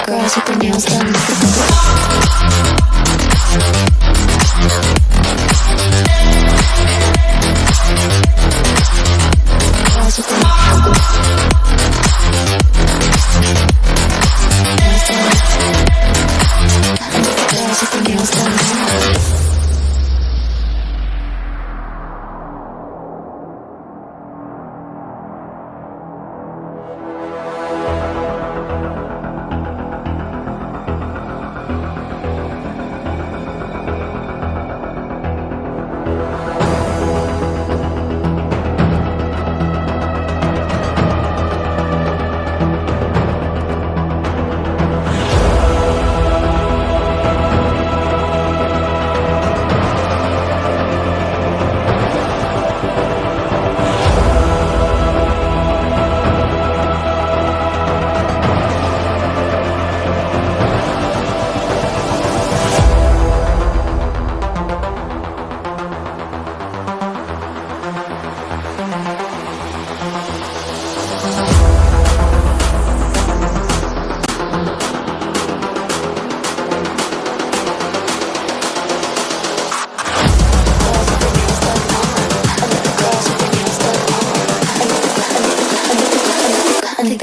girls with their nails done. Girls with their nails done. Girls with their nails done.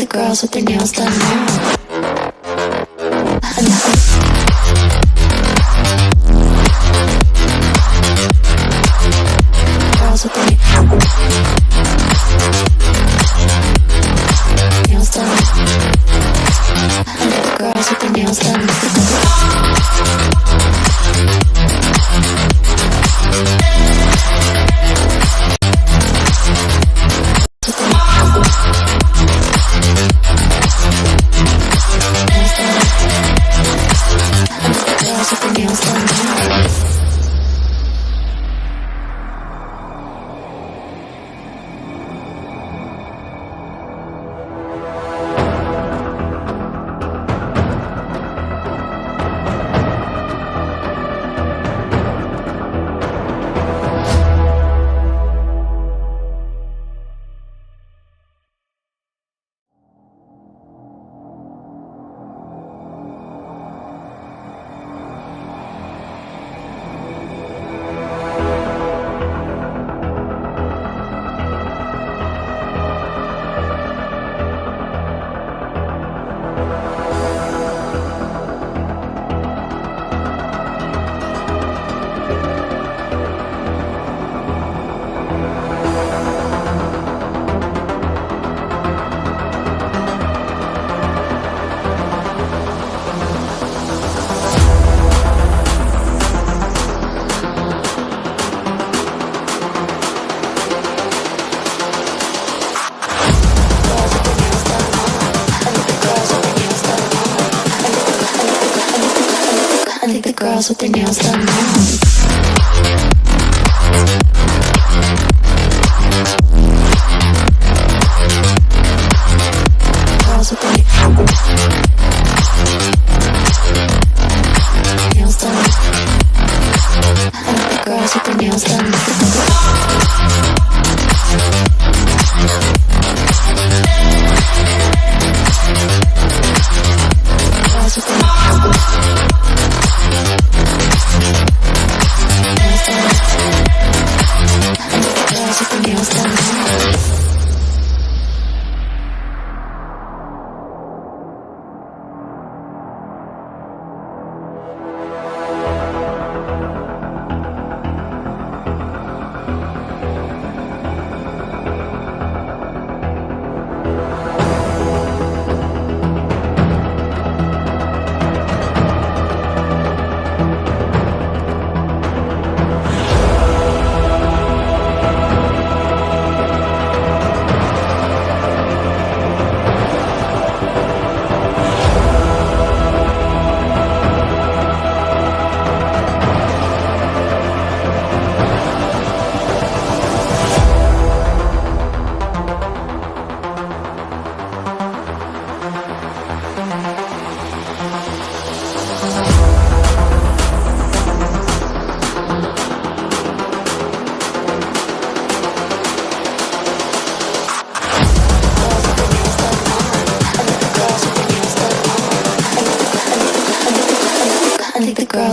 Girls with their nails done now. Girls with their nails done. Girls with their nails done. Girls with their nails done now. Girls with their nails done. Girls with their nails done. Girls with their nails done.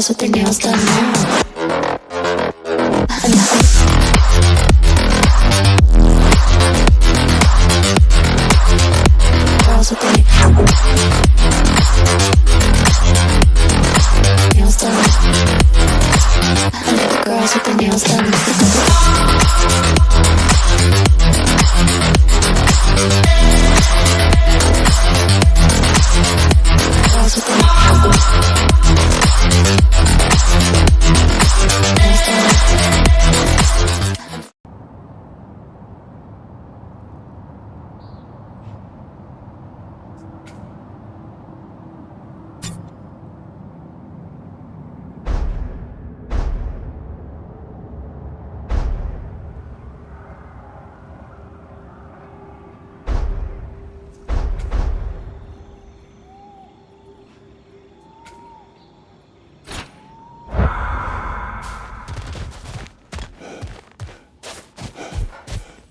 girls with their nails done now. Girls with their nails done. I like the girls with their nails done. Girls with their nails done.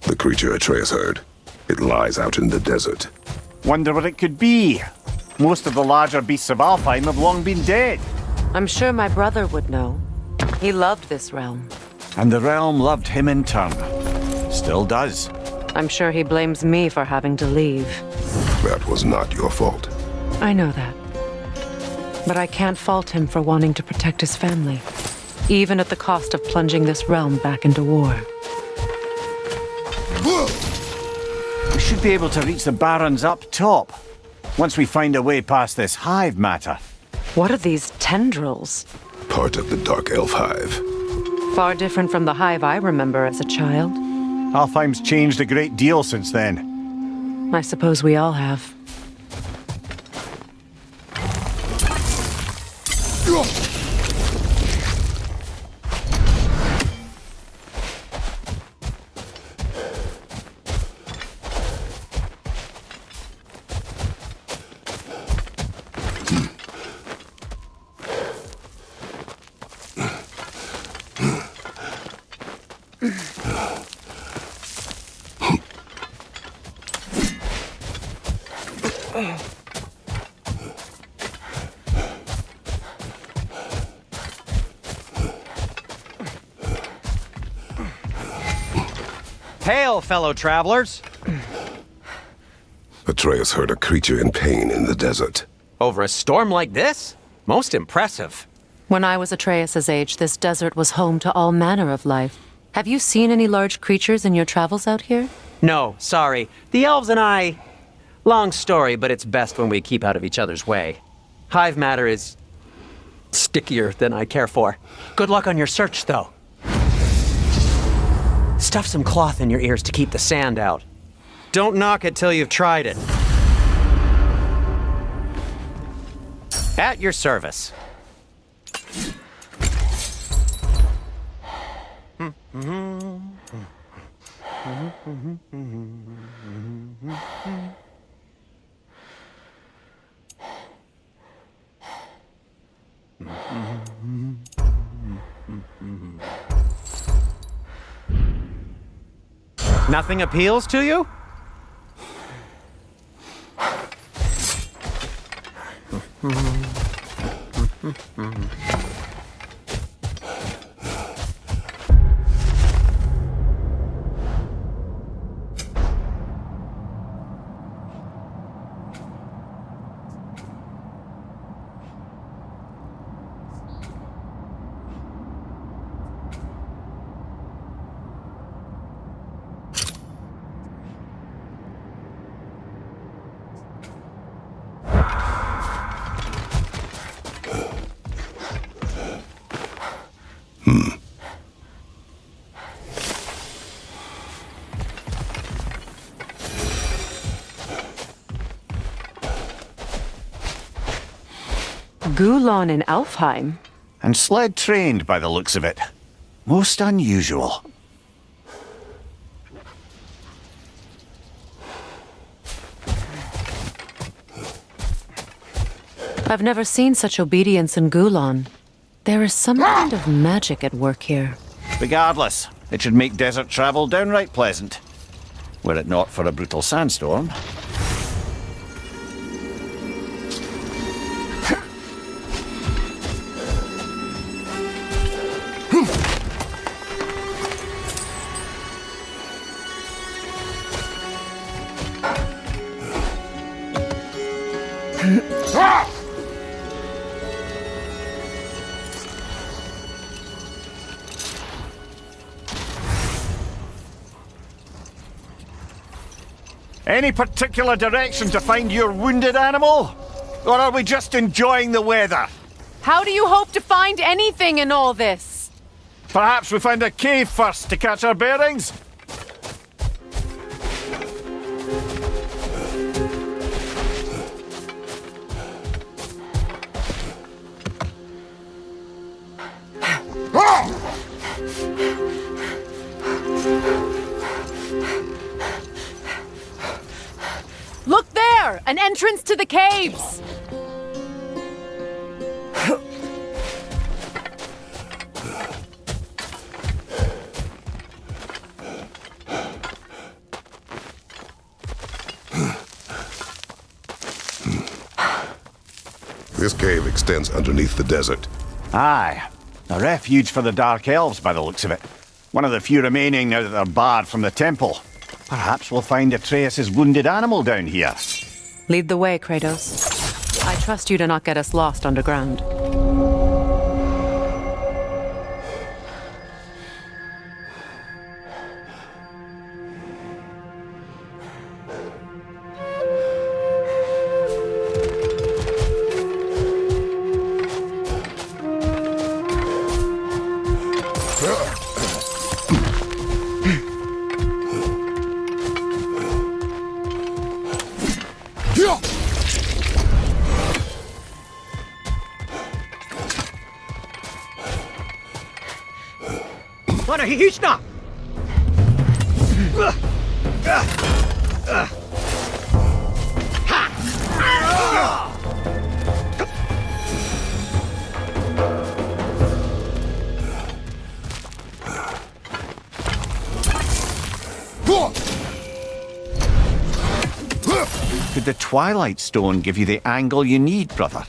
The creature Atreus heard. It lies out in the desert. Wonder what it could be. Most of the larger beasts of Alfheim have long been dead. I'm sure my brother would know. He loved this realm. And the realm loved him in turn. Still does. I'm sure he blames me for having to leave. That was not your fault. I know that. But I can't fault him for wanting to protect his family, even at the cost of plunging this realm back into war. We should be able to reach the barons up top, once we find a way past this hive matter. What are these tendrils? Part of the Dark Elf Hive. Far different from the hive I remember as a child. Alfheim's changed a great deal since then. I suppose we all have. Hail, fellow travelers! Atreus heard a creature in pain in the desert. Over a storm like this? Most impressive. When I was Atreus's age, this desert was home to all manner of life. Have you seen any large creatures in your travels out here? No, sorry. The elves and I... Long story, but it's best when we keep out of each other's way. Hive matter is... stickier than I care for. Good luck on your search, though. Stuff some cloth in your ears to keep the sand out. Don't knock it till you've tried it. At your service. Nothing appeals to you? Gulon in Alfheim? And sled trained by the looks of it. Most unusual. I've never seen such obedience in Gulon. There is some kind of magic at work here. Regardless, it should make desert travel downright pleasant. Were it not for a brutal sandstorm. Any particular direction to find your wounded animal? Or are we just enjoying the weather? How do you hope to find anything in all this? Perhaps we find a cave first to catch our bearings? Look there! An entrance to the caves! This cave extends underneath the desert. Aye. A refuge for the Dark Elves by the looks of it. One of the few remaining now that they're barred from the temple. Perhaps we'll find Atreus' wounded animal down here. Lead the way, Kratos. I trust you to not get us lost underground. Could the Twilight Stone give you the angle you need, brother?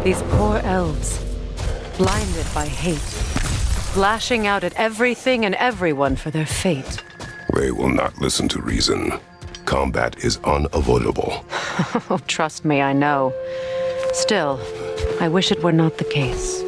These poor elves, blinded by hate, lashing out at everything and everyone for their fate. They will not listen to reason. Combat is unavoidable. Oh, trust me, I know. Still, I wish it were not the case.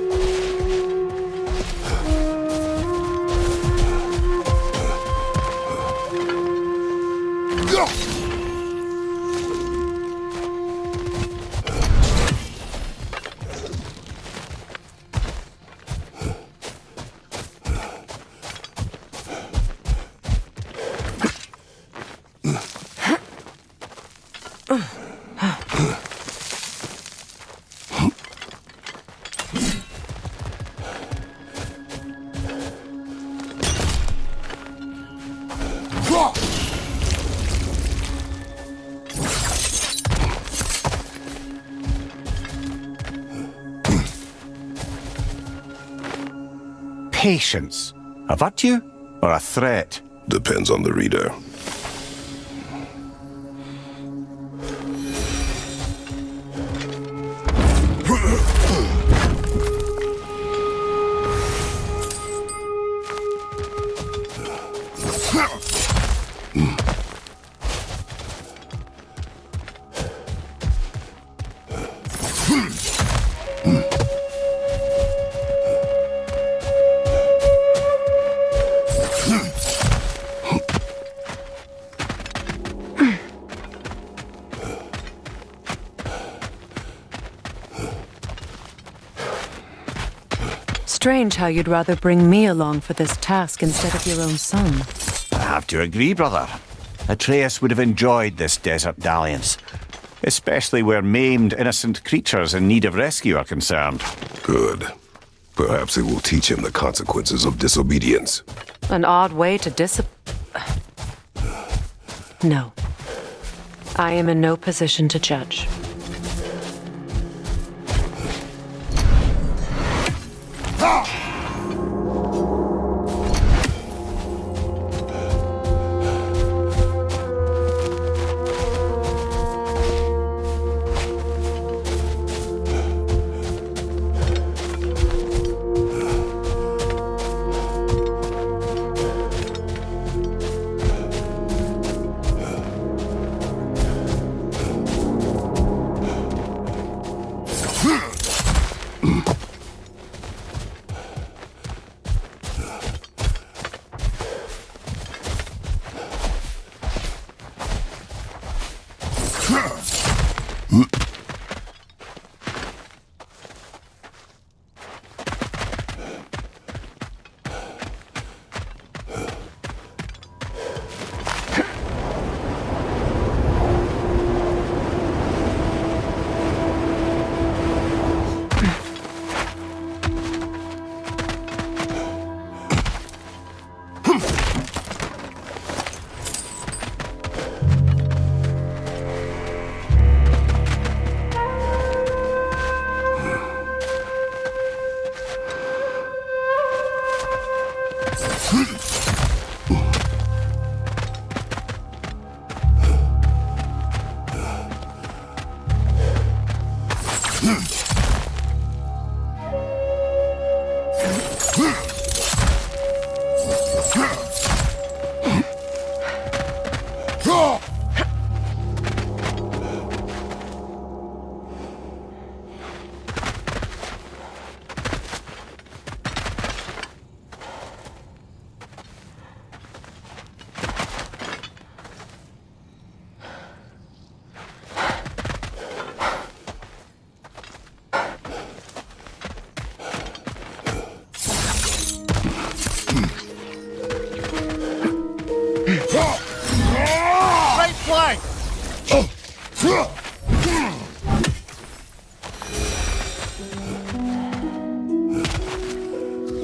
Patience. A virtue or a threat? Depends on the reader. Strange how you'd rather bring me along for this task instead of your own son. I have to agree, brother. Atreus would have enjoyed this desert dalliance, especially where maimed, innocent creatures in need of rescue are concerned. Good. Perhaps it will teach him the consequences of disobedience. An odd way to No. I am in no position to judge.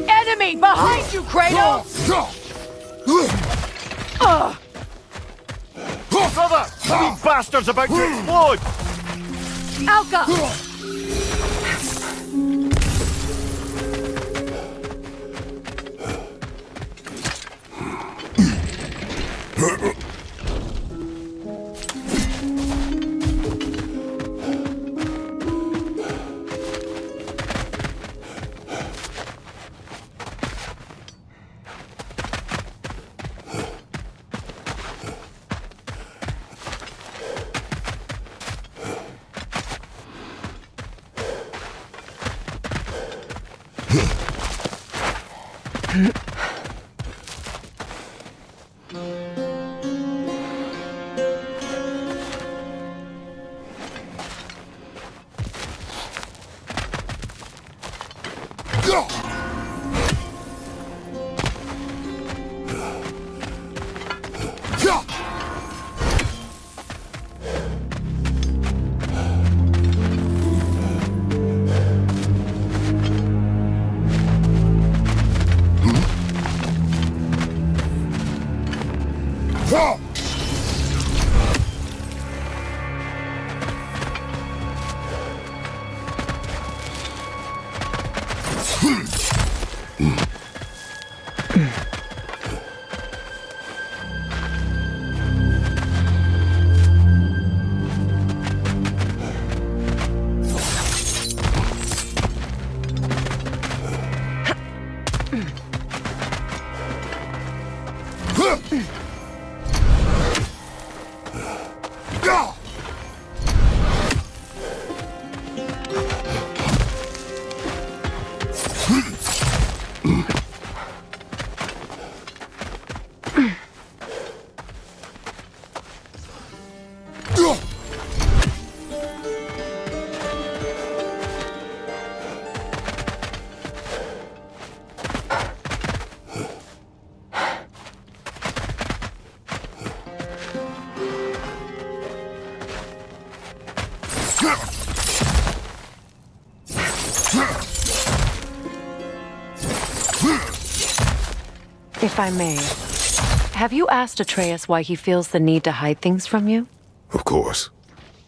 Enemy behind you, Kratos! Brother! These bastards about to explode! Alka! If I may, have you asked Atreus why he feels the need to hide things from you? Of course.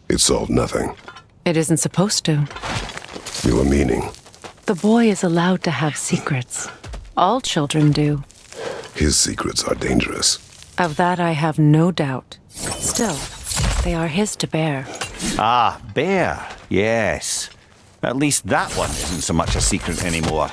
It solved nothing. It isn't supposed to. Your meaning. The boy is allowed to have secrets. All children do. His secrets are dangerous. Of that I have no doubt. Still, they are his to bear. Ah, bear. Yes. At least that one isn't so much a secret anymore.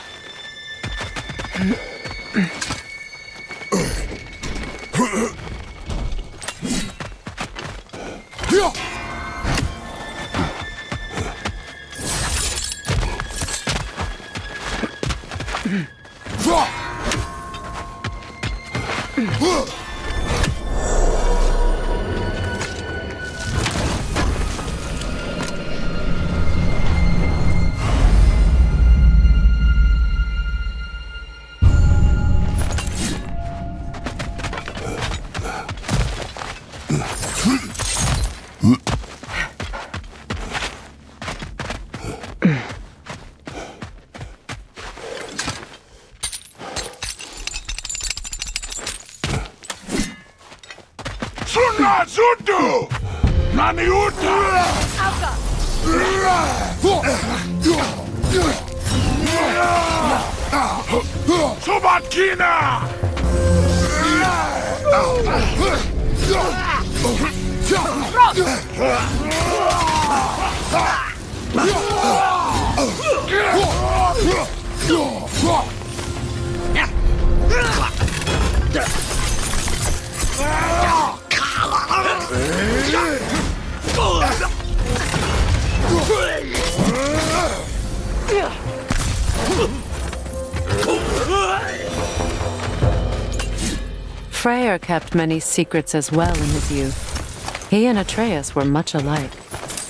Freyr kept many secrets as well in his youth. He and Atreus were much alike.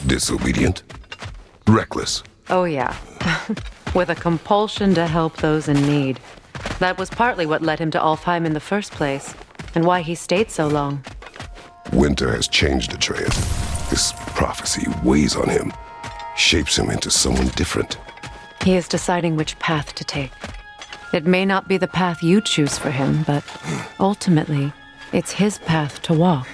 Disobedient. Reckless. Oh yeah, with a compulsion to help those in need. That was partly what led him to Alfheim in the first place, and why he stayed so long. Winter has changed Atreus. This prophecy weighs on him, shapes him into someone different. He is deciding which path to take. It may not be the path you choose for him, but ultimately, it's his path to walk.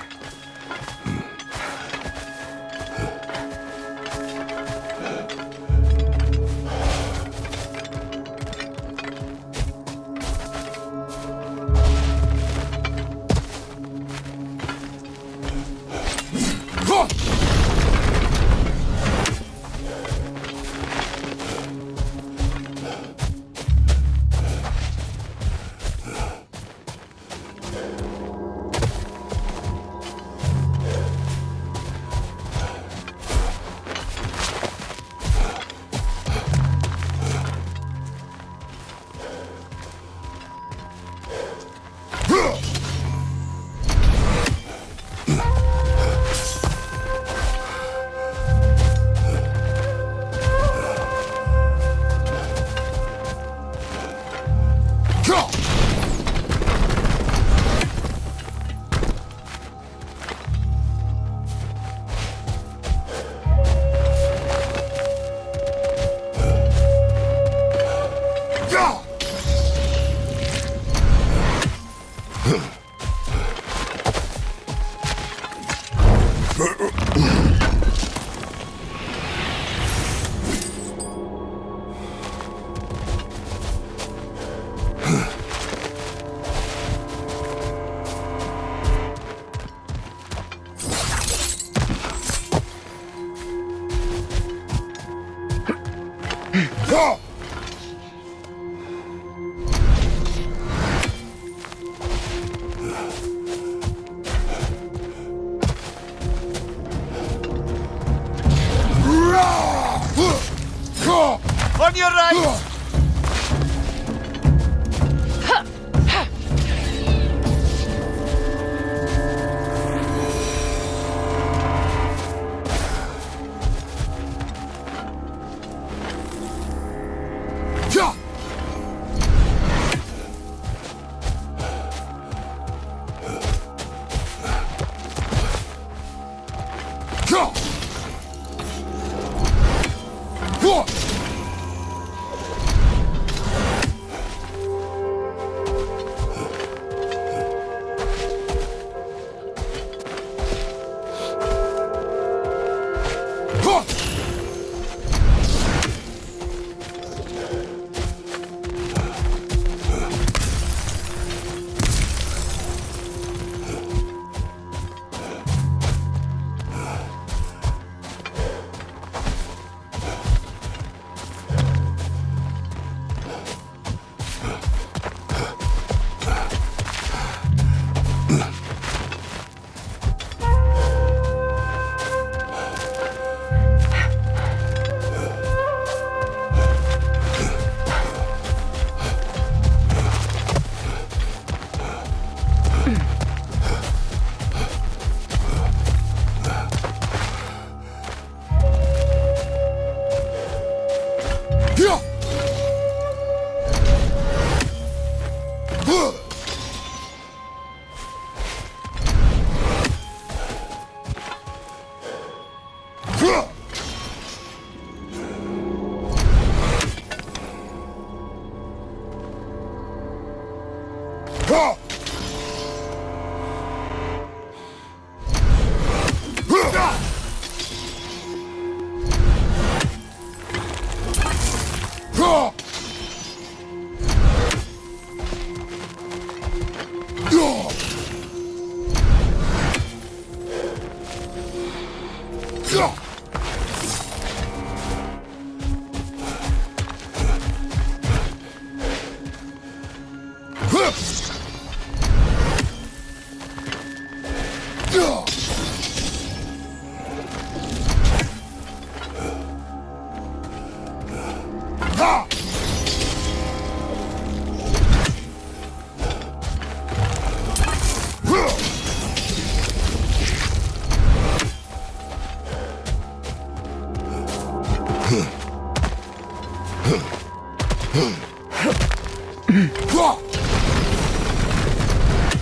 On your right!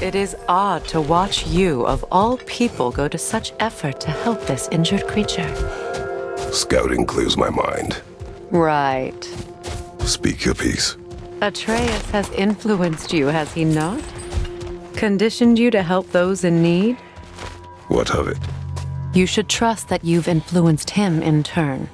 It is odd to watch you, of all people, go to such effort to help this injured creature. Scouting clears my mind. Right. Speak your piece. Atreus has influenced you, has he not? Conditioned you to help those in need? What of it? You should trust that you've influenced him in turn.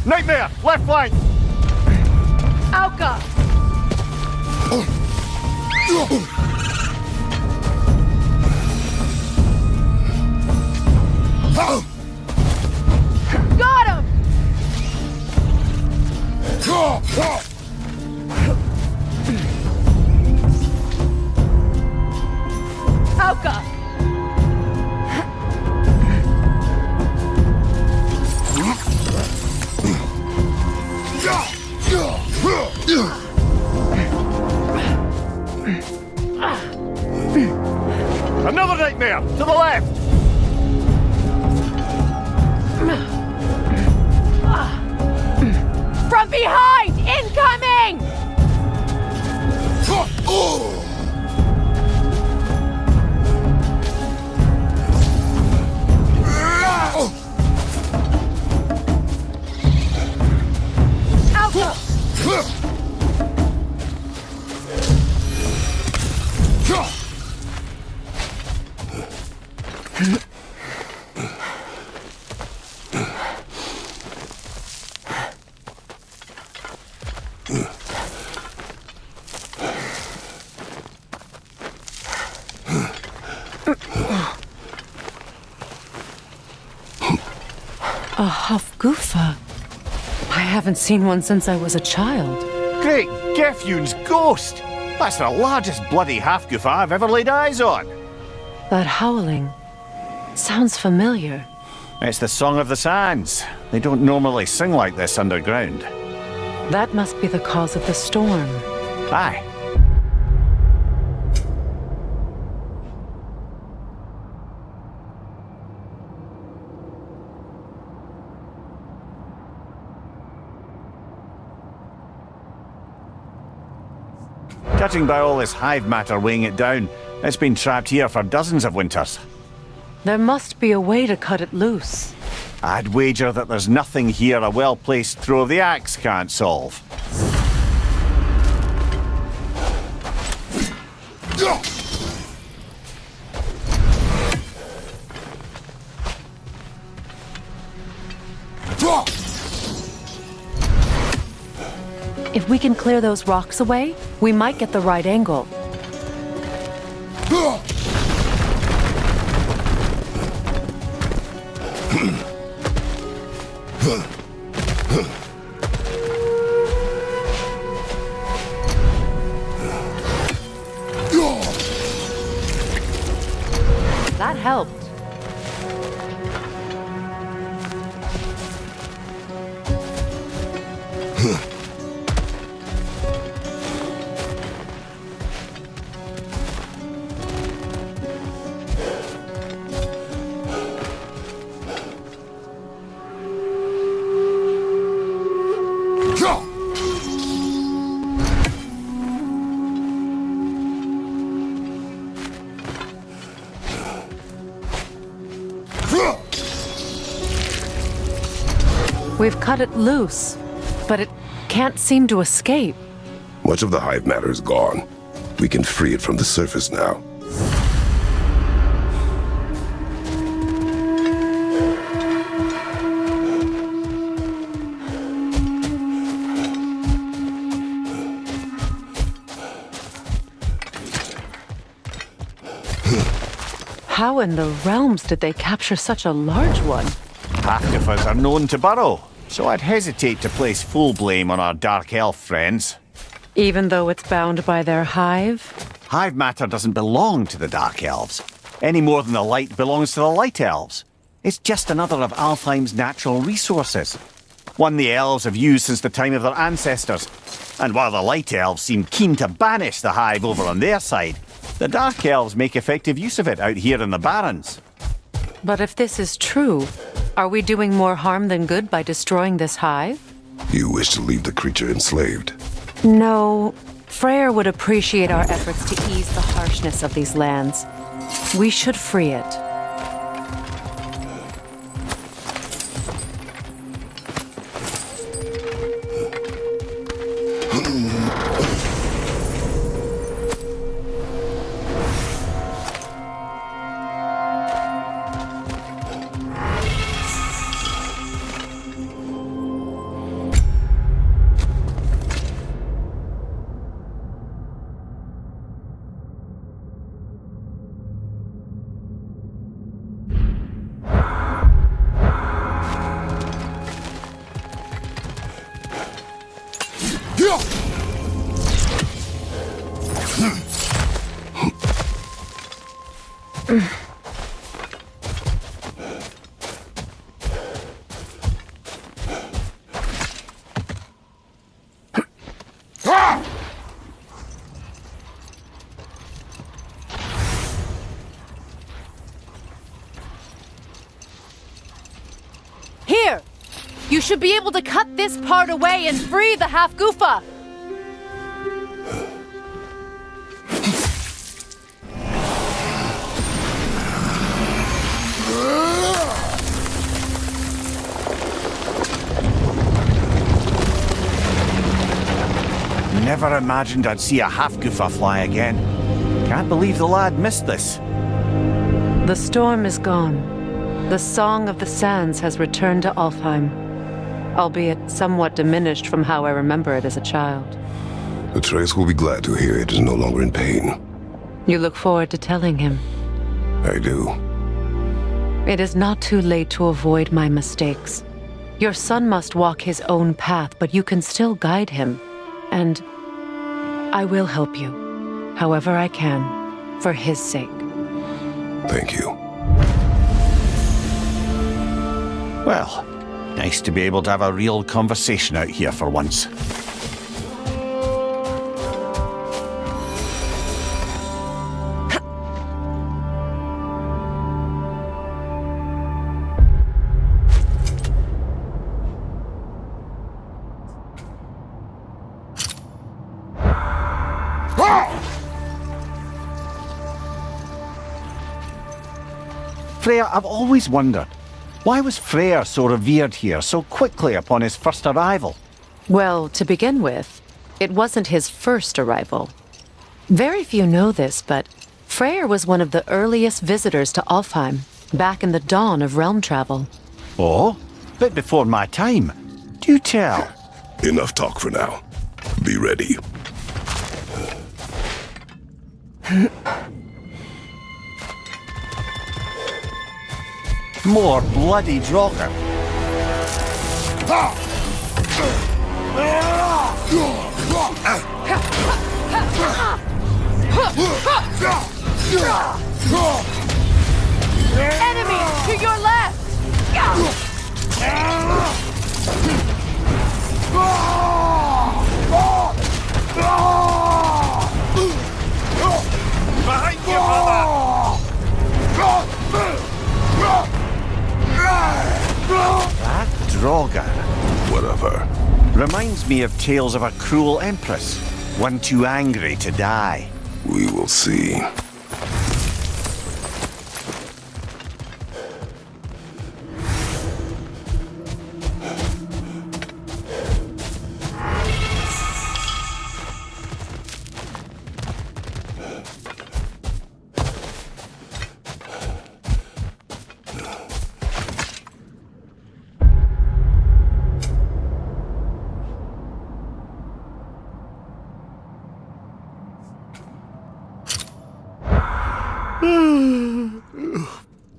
Nightmare! Left flank! Alka! Got him! Alka! Another nightmare! To the left! From behind! Incoming! Alka! A Hofgufa. I haven't seen one since I was a child. Great Gefjun's ghost! That's the largest bloody half-goof I've ever laid eyes on. That howling sounds familiar. It's the Song of the Sands. They don't normally sing like this underground. That must be the cause of the storm. Aye. Judging by all this hive matter weighing it down, it's been trapped here for dozens of winters. There must be a way to cut it loose. I'd wager that there's nothing here a well-placed throw of the axe can't solve. If we can clear those rocks away, we might get the right angle. That helped. We've cut it loose, but it can't seem to escape. Much of the hive matter is gone. We can free it from the surface now. How in the realms did they capture such a large one? Half-goofers are known to burrow, so I'd hesitate to place full blame on our dark elf friends. Even though it's bound by their hive? Hive matter doesn't belong to the dark elves, any more than the light belongs to the light elves. It's just another of Alfheim's natural resources. One the elves have used since the time of their ancestors. And while the light elves seem keen to banish the hive over on their side, the dark elves make effective use of it out here in the Barrens. But if this is true, are we doing more harm than good by destroying this hive? You wish to leave the creature enslaved? No. Freyr would appreciate our efforts to ease the harshness of these lands. We should free it. Here! You should be able to cut this part away and free the half-goofa! Never imagined I'd see a half-goofa fly again. Can't believe the lad missed this. The storm is gone. The Song of the Sands has returned to Alfheim, albeit somewhat diminished from how I remember it as a child. Atreus will be glad to hear it is no longer in pain. You look forward to telling him. I do. It is not too late to avoid my mistakes. Your son must walk his own path, but you can still guide him. And I will help you, however I can, for his sake. Thank you. Well, nice to be able to have a real conversation out here for once. Freyr, I've always wondered, why was Freyr so revered here so quickly upon his first arrival? Well, to begin with, it wasn't his first arrival. Very few know this, but Freyr was one of the earliest visitors to Alfheim, back in the dawn of realm travel. Oh, bit before my time. Do tell. Enough talk for now. Be ready. More bloody Draugr. Enemy to your left! Behind you, brother! That Draugr Whatever. reminds me of tales of a cruel empress, one too angry to die. We will see.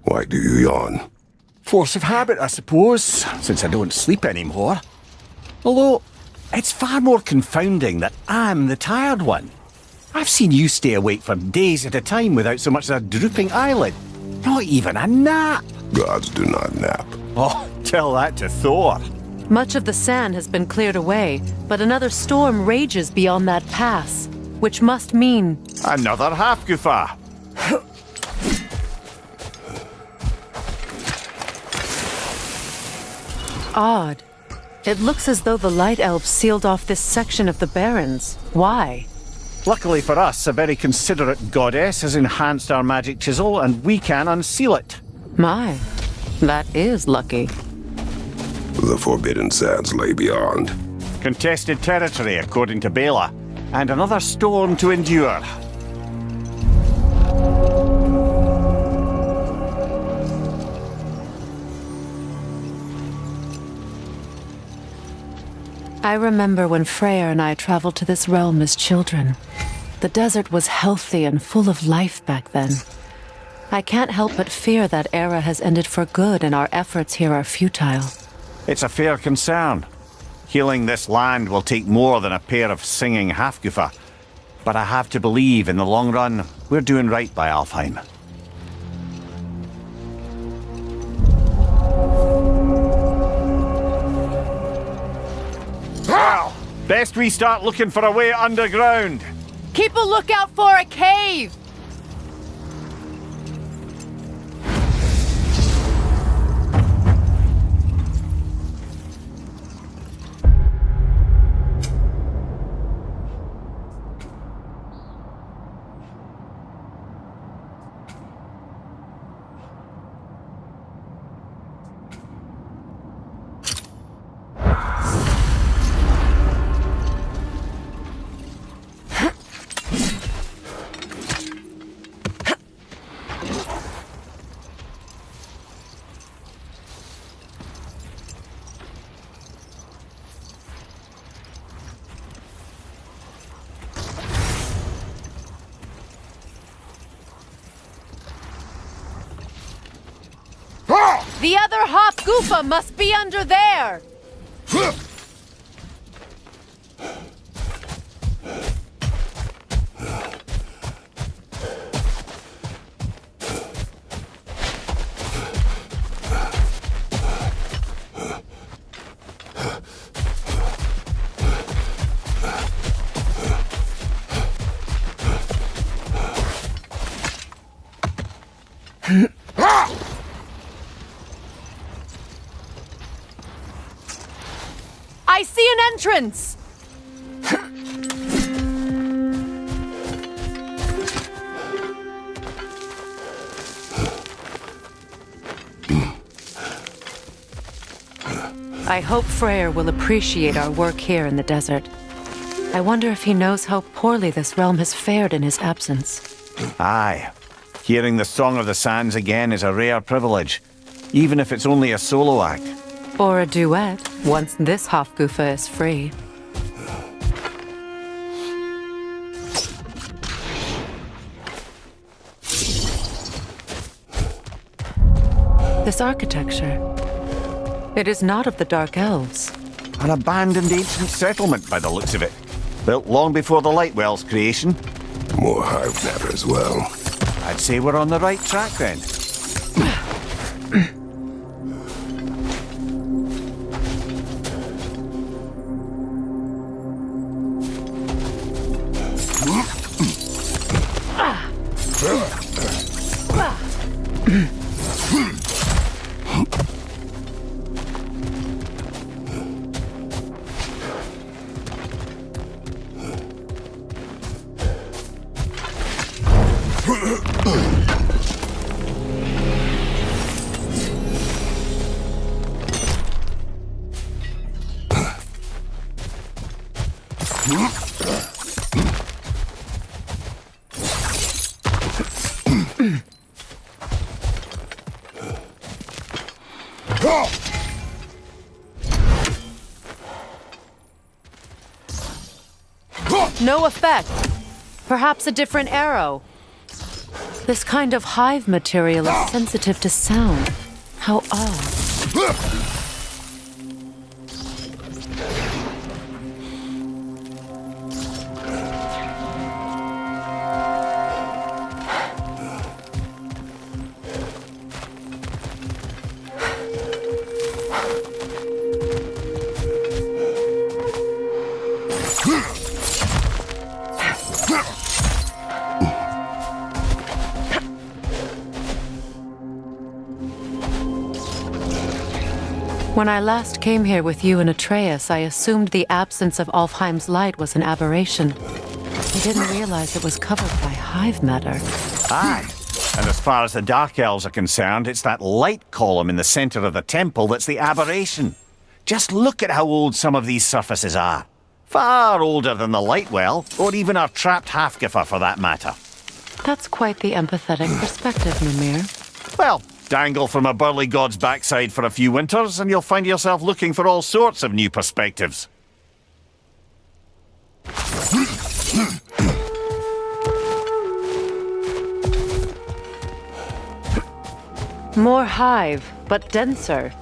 Why do you yawn? Force of habit, I suppose, since I don't sleep anymore. Although, it's far more confounding that I'm the tired one. I've seen you stay awake for days at a time without so much as a drooping eyelid. Not even a nap. Gods do not nap. Oh, tell that to Thor. Much of the sand has been cleared away, but another storm rages beyond that pass, which must mean... Another half-goofa. Odd. It looks as though the Light Elves sealed off this section of the Barrens. Why? Luckily for us, a very considerate goddess has enhanced our magic chisel, and we can unseal it. My, that is lucky. The Forbidden Sands lay beyond. Contested territory, according to Bela, and another storm to endure. I remember when Freyr and I traveled to this realm as children. The desert was healthy and full of life back then. I can't help but fear that era has ended for good and our efforts here are futile. It's a fair concern. Healing this land will take more than a pair of singing Halfgufa. But I have to believe, in the long run, we're doing right by Alfheim. Well, best we start looking for a way underground. Keep a lookout for a cave! The other Hofgufa must be under there! I see an entrance! I hope Freyr will appreciate our work here in the desert. I wonder if he knows how poorly this realm has fared in his absence. Aye. Hearing the Song of the Sands again is a rare privilege, even if it's only a solo act. Or a duet, once this Hofgufa is free. This architecture. It is not of the Dark Elves. An abandoned ancient settlement by the looks of it. Built long before the Lightwell's creation. More hive matter as well. I'd say we're on the right track then. No effect. Perhaps a different arrow. This kind of hive material is sensitive to sound. How odd. When I last came here with you and Atreus, I assumed the absence of Alfheim's light was an aberration. I didn't realize it was covered by hive matter. Aye. And as far as the Dark Elves are concerned, it's that light column in the center of the temple that's the aberration. Just look at how old some of these surfaces are. Far older than the Lightwell, or even our trapped Halfgufa for that matter. That's quite the empathetic perspective, Mimir. Well, dangle from a burly god's backside for a few winters, and you'll find yourself looking for all sorts of new perspectives. More hive, but denser.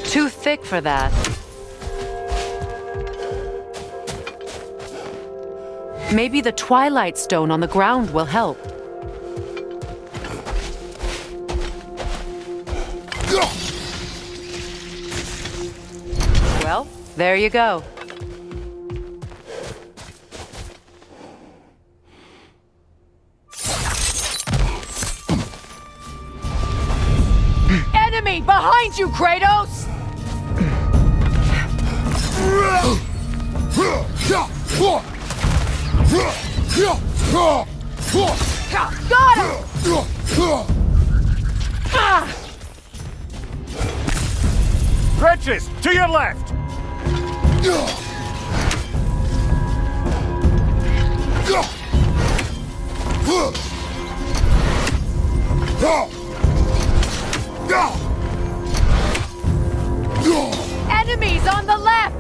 Too thick for that. Maybe the Twilight Stone on the ground will help. Well, there you go. Enemy behind you, Kratos! Got him! Wretches, to your left! Enemies on the left!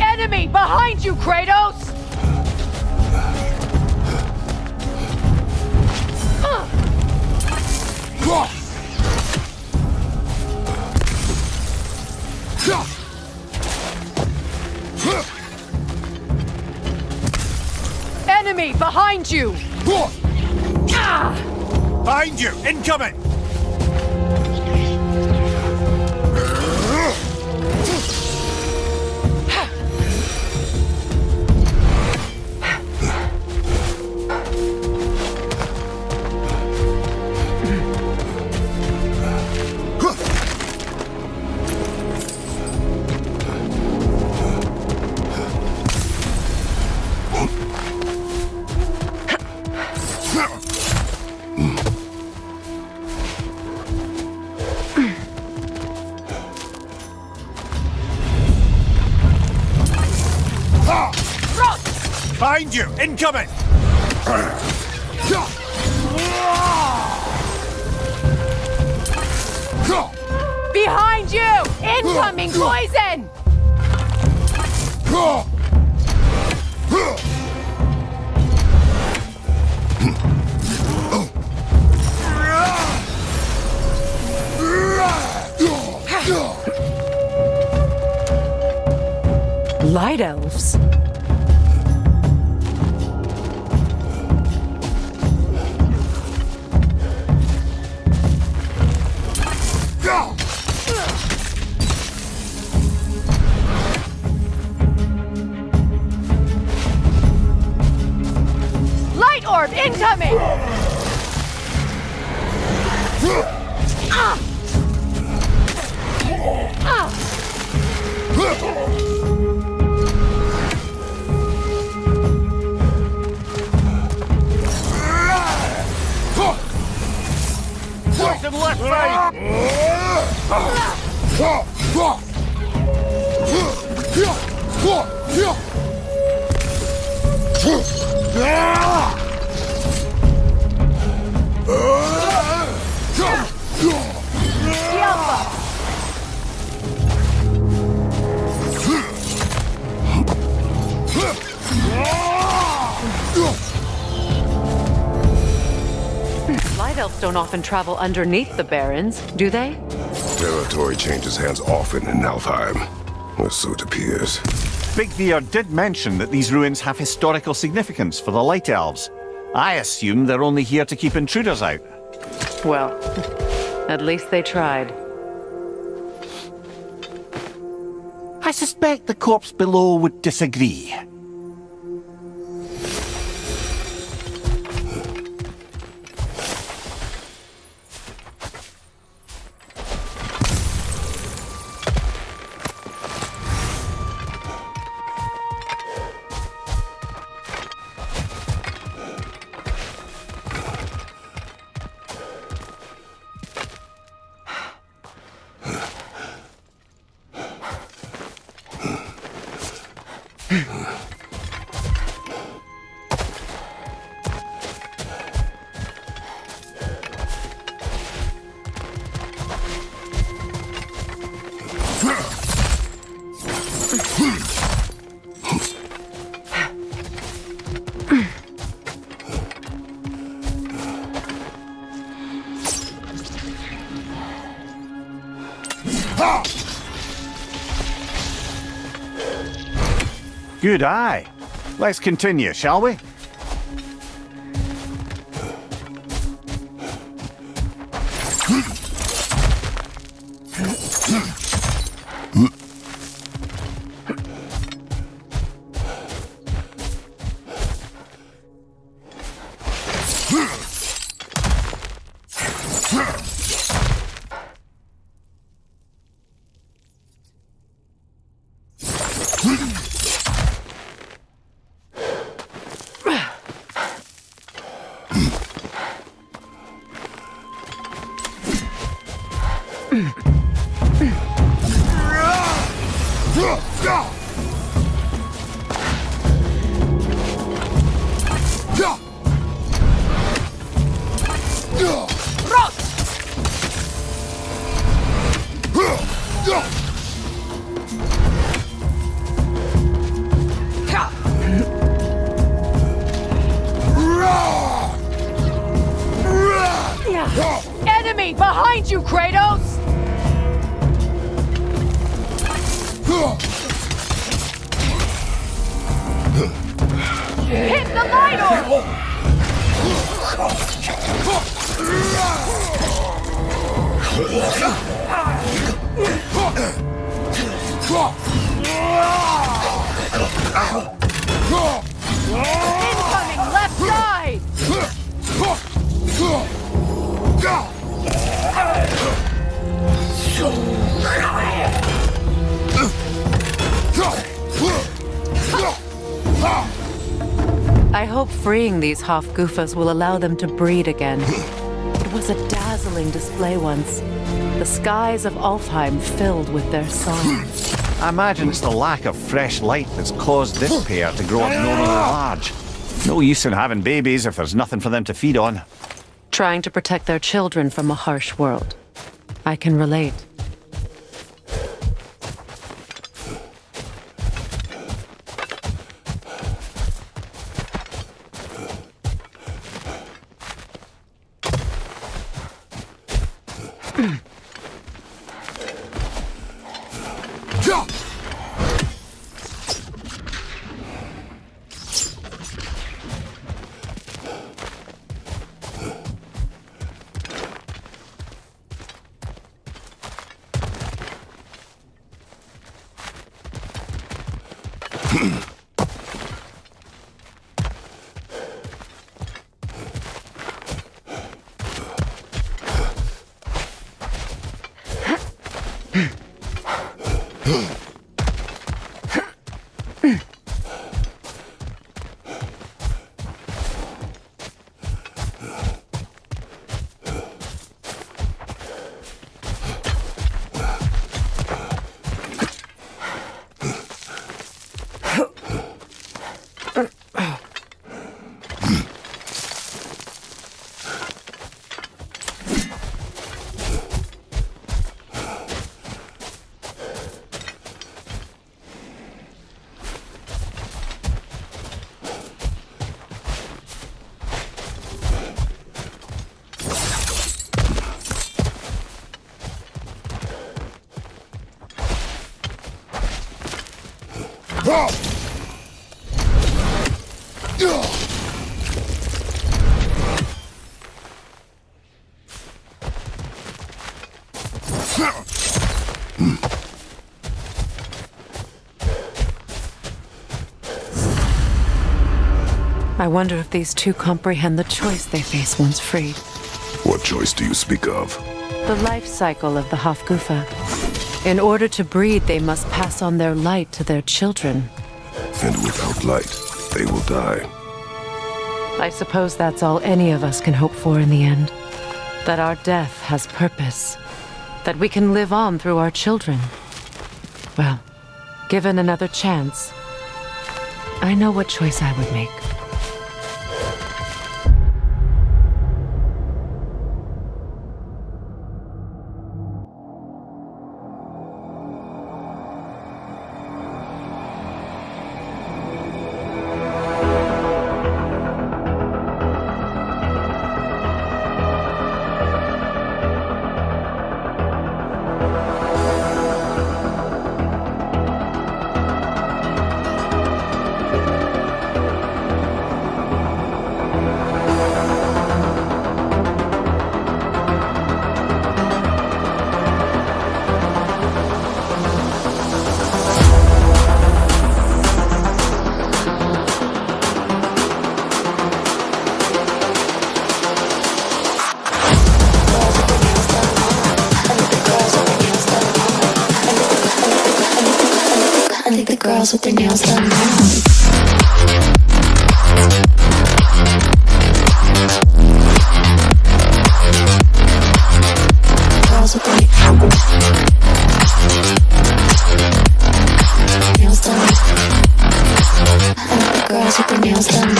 Enemy behind you, Kratos! Enemy behind you! Behind you! Incoming! Behind you! Incoming! Behind you! Incoming poison! Light elves? Light orb incoming! Poison left side! Light elves don't often travel underneath the barrens, do they? Territory changes hands often in Alfheim, or so it appears. Big Bear did mention that these ruins have historical significance for the Light Elves. I assume they're only here to keep intruders out. Well, at least they tried. I suspect the corpse below would disagree. Good eye. Let's continue, shall we? Enemy behind you, Kratos! Hit the light orb! Incoming left side! I hope freeing these Hofgufas will allow them to breed again. It was a dazzling display once. The skies of Alfheim filled with their song. I imagine it's the lack of fresh light that's caused this pair to grow abnormally large. No use in having babies if there's nothing for them to feed on. Trying to protect their children from a harsh world. I can relate. I wonder if these two comprehend the choice they face once freed. What choice do you speak of? The life cycle of the Hofgufa. In order to breed, they must pass on their light to their children. And without light, they will die. I suppose that's all any of us can hope for in the end. That our death has purpose. That we can live on through our children. Well, given another chance, I know what choice I would make. think the girls with their nails done now. Girls with their nails done. I think the girls with their nails done.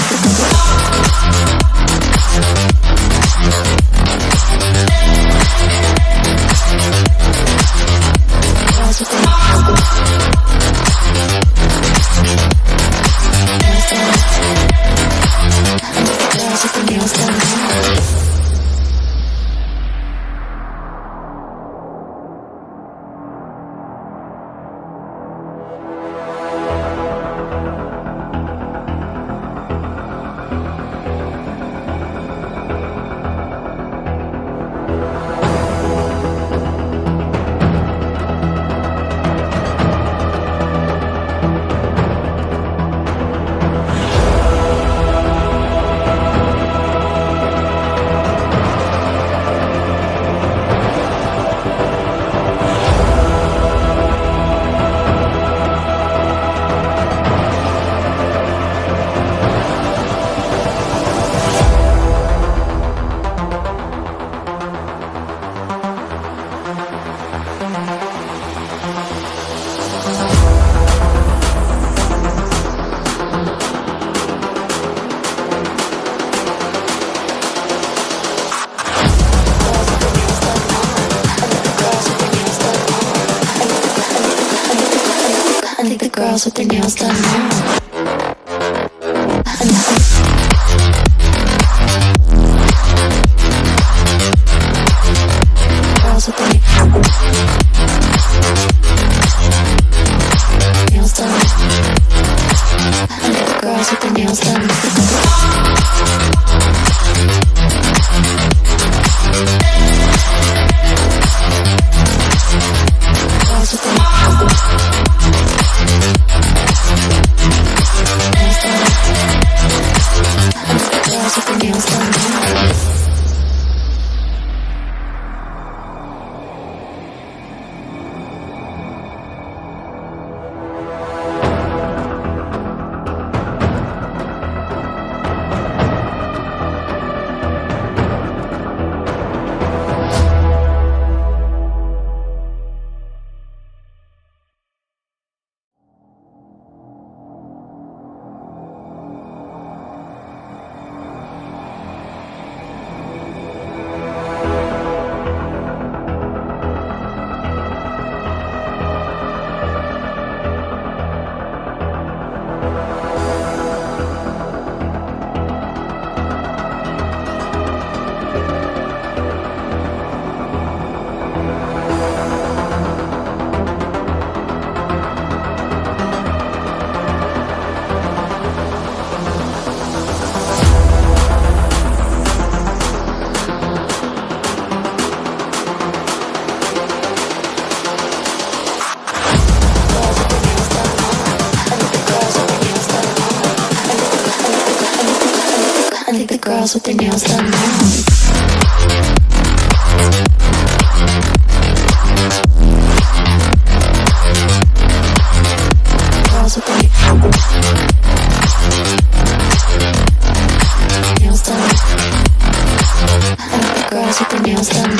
Girls with their nails done. I think the girls with their nails done now. Girls with their nails done. I think the girls with their nails done. Girls with their nails done. I think the girls with their nails done now. Girls with their nails done. I think the girls with their nails done.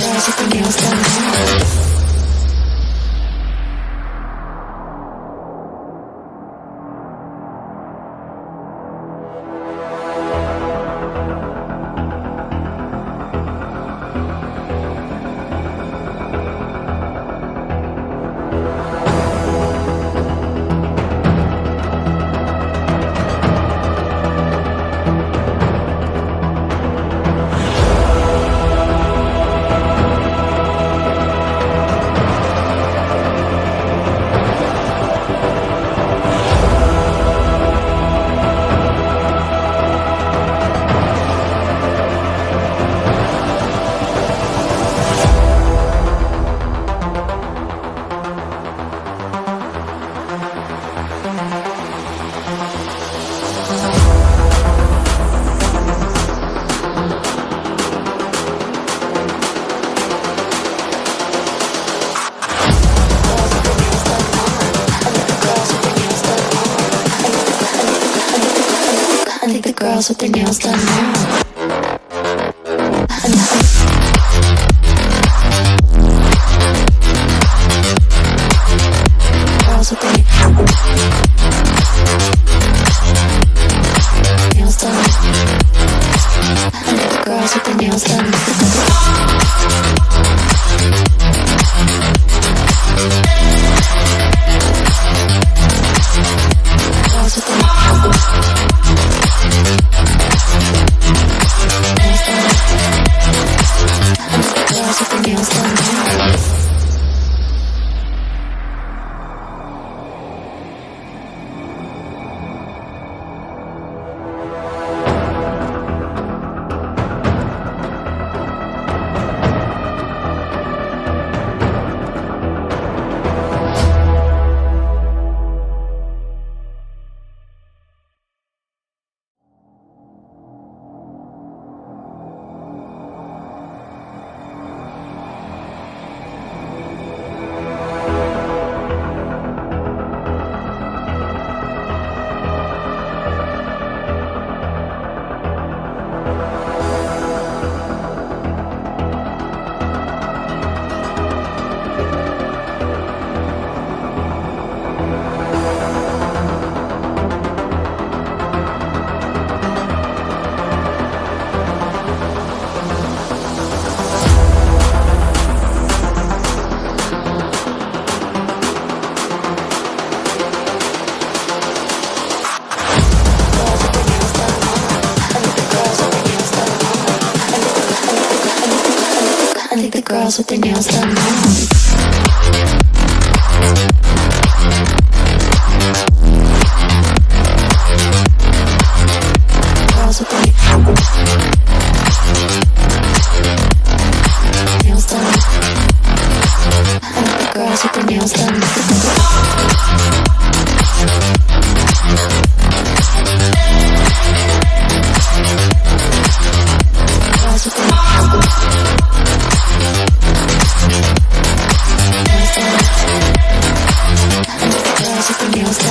Girls with their nails done. girls with their nails done now. Girls with their nails done. Girls with their nails done. Girls with their nails done. Girls with their nails done now. Girls with their nails done. Girls with their nails done. Girls with their nails done.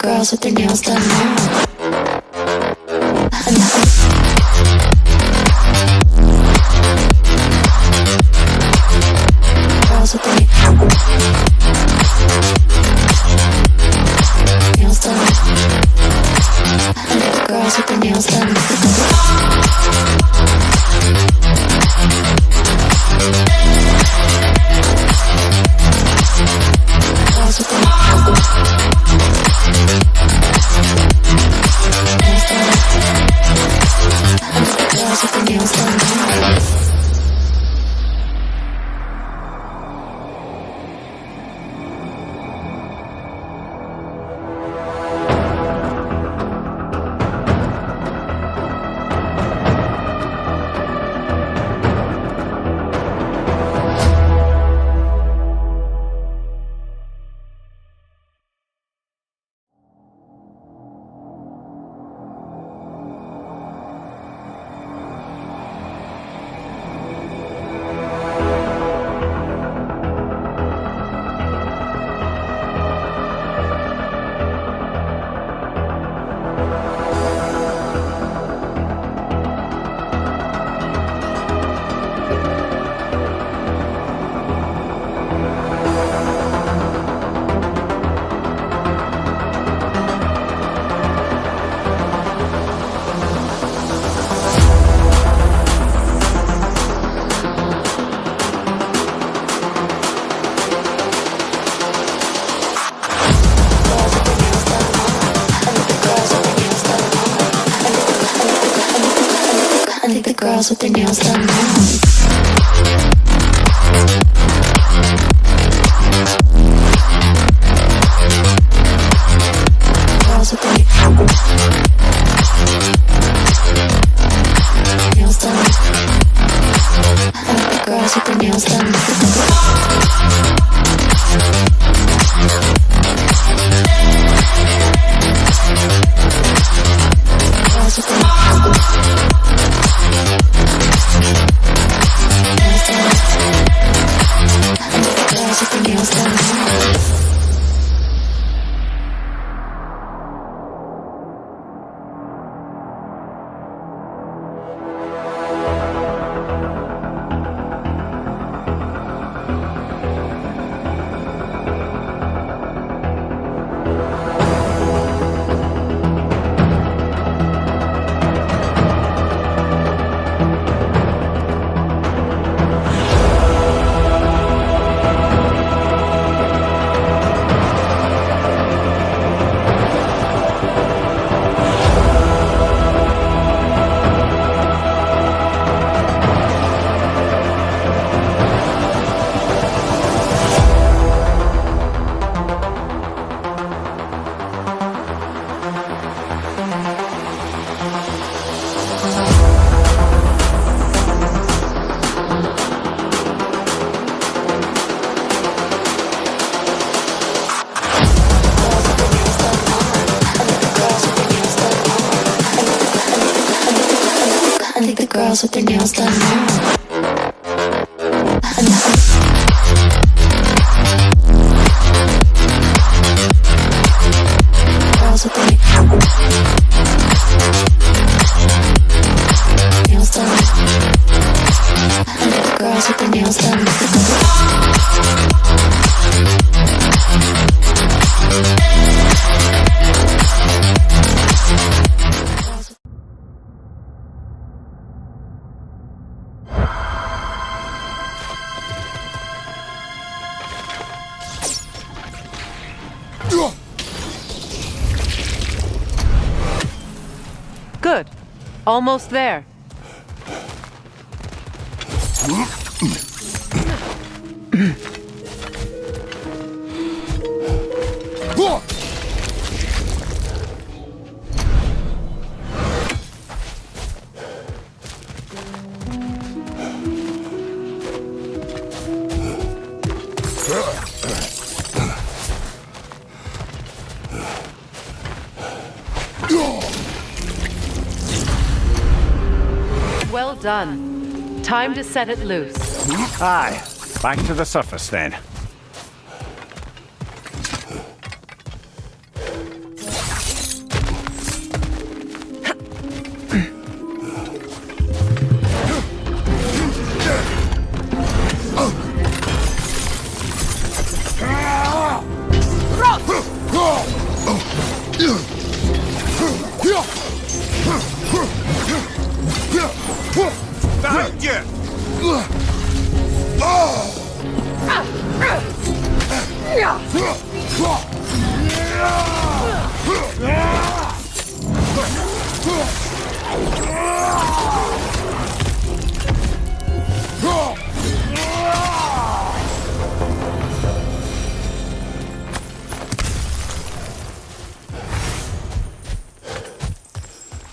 Girls with their nails done now. Girls with their nails done. Girls with their nails done. Girls with their nails done. girls with their nails done now. Girls with their nails done. I like the girls with their nails done. Girls with their nails done. I think the girls with their nails done now. Girls with their nails done. I think the girls with their nails done. Good. Almost there. Well done. Time to set it loose. Aye, back to the surface then.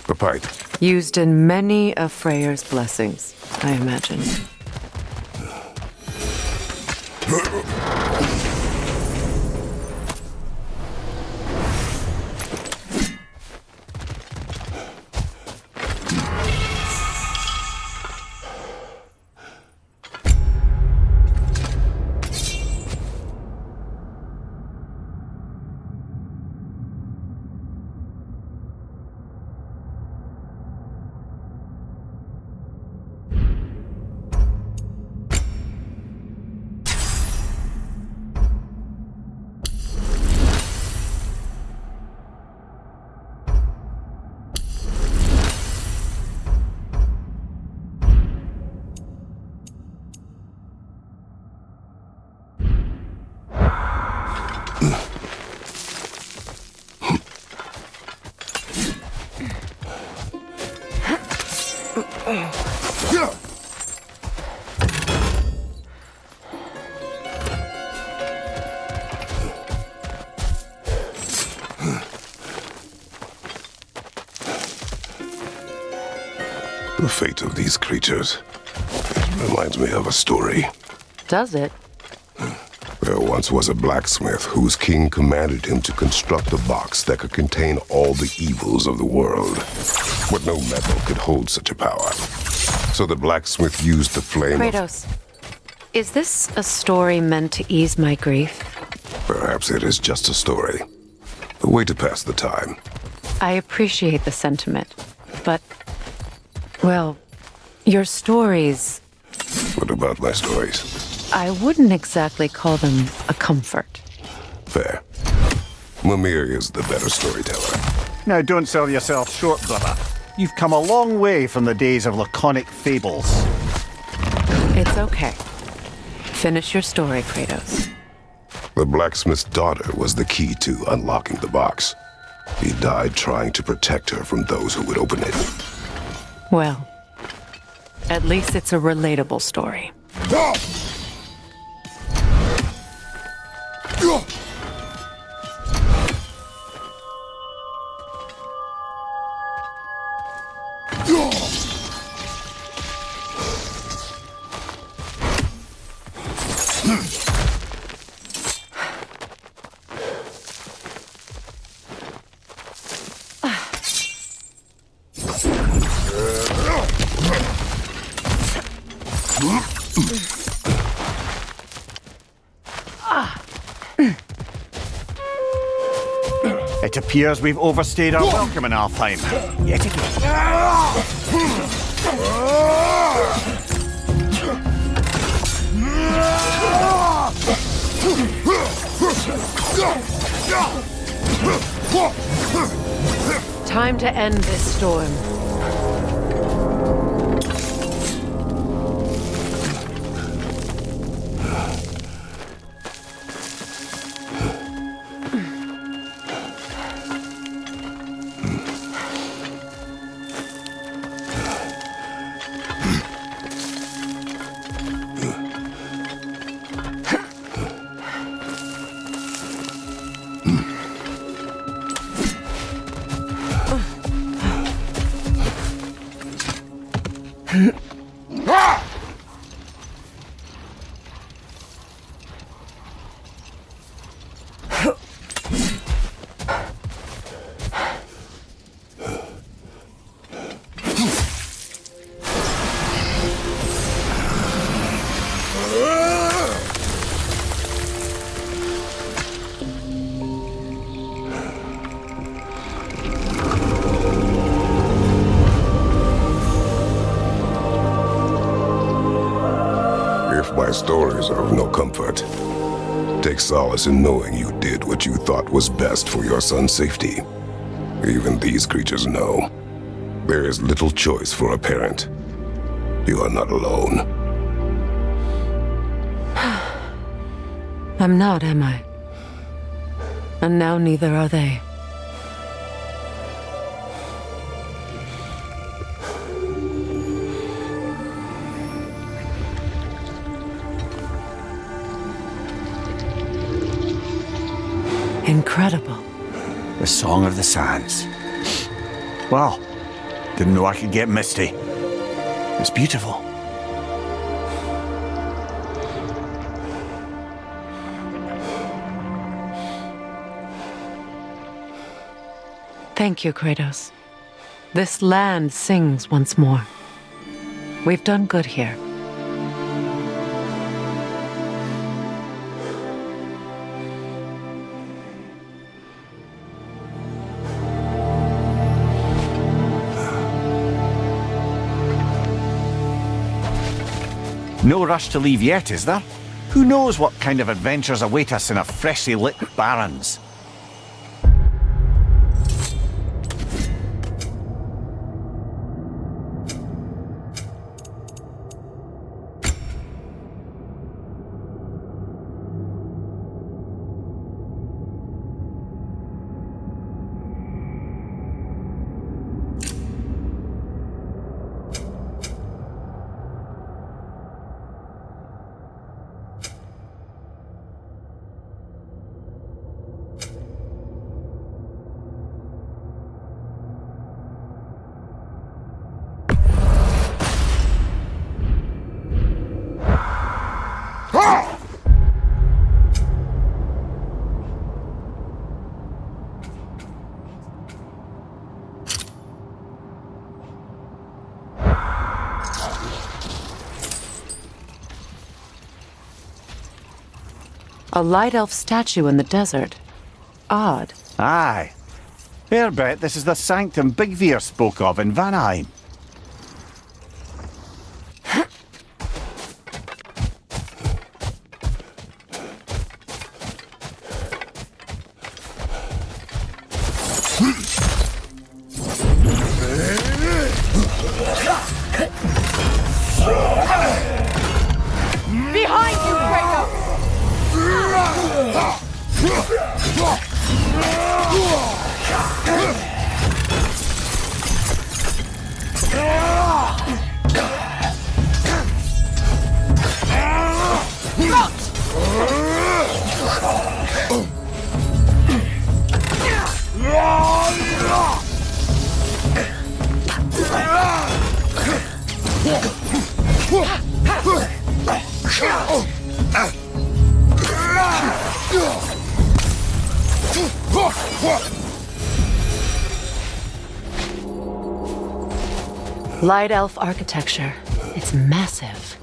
The pipe. Used in many of Freyr's blessings, I imagine. The fate of these creatures, it reminds me of a story. Does it? There once was a blacksmith whose king commanded him to construct a box that could contain all the evils of the world. But no metal could hold such a power. So the blacksmith used the flame of... Kratos, is this a story meant to ease my grief? Perhaps it is just a story. A way to pass the time. I appreciate the sentiment, but... well, your stories... What about my stories? I wouldn't exactly call them a comfort. Fair. Mimir is the better storyteller. Now, don't sell yourself short, brother. You've come a long way from the days of laconic fables. It's okay. Finish your story, Kratos. The blacksmith's daughter was the key to unlocking the box. He died trying to protect her from those who would open it. Well, at least it's a relatable story. It appears we've overstayed our welcome in Alfheim. Yet again. Time to end this storm. My stories are of no comfort. Take solace in knowing you did what you thought was best for your son's safety. Even these creatures know. There is little choice for a parent. You are not alone. I'm not, am I? And now neither are they. Incredible. The Song of the Sands. Wow. Didn't know I could get misty. It's beautiful. Thank you, Kratos. This land sings once more. We've done good here. No rush to leave yet, is there? Who knows what kind of adventures await us in a freshly lit Barrens? A light elf statue in the desert. Odd. Aye. Fair bet this is the sanctum Bigveer spoke of in Vanheim. Behind you, Kratos! Light elf architecture. It's massive.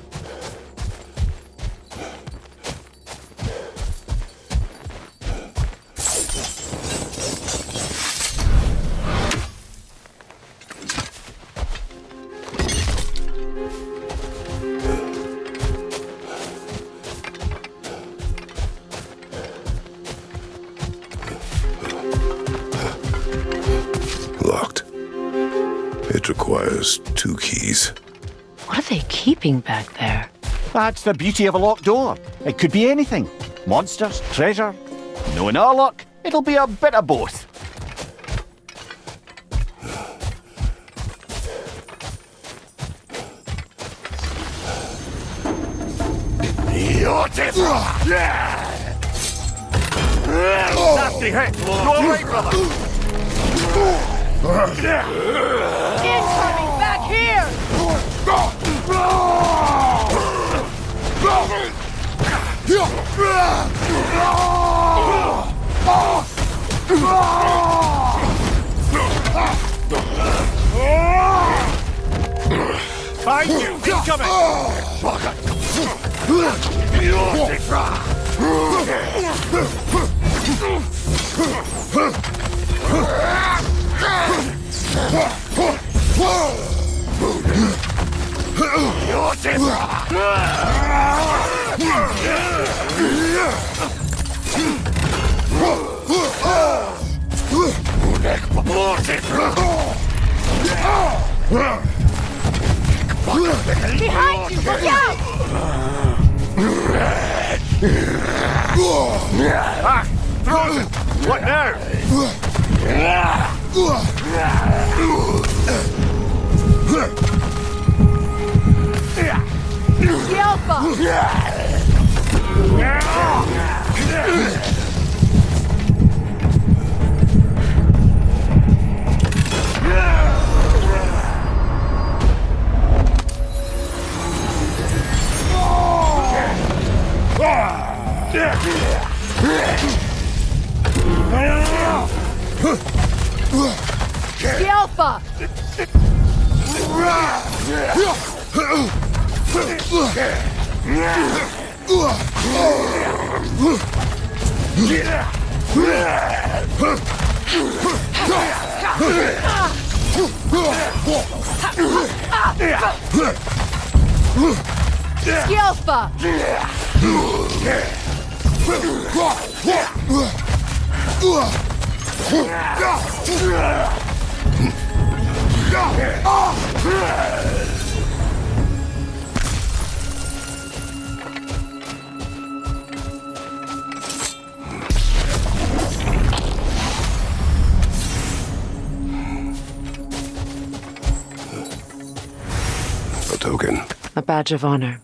Locked. It requires 2 keys. What are they keeping back there? That's the beauty of a locked door. It could be anything. Monsters, treasure. Knowing our luck, it'll be a bit of both. Nasty hit! Go away, brother! Incoming! Back here! Find you! Incoming! Behind you! Look out! Frozen! What now? The Alpha! The Alpha! The Alpha! A token. A badge of honor.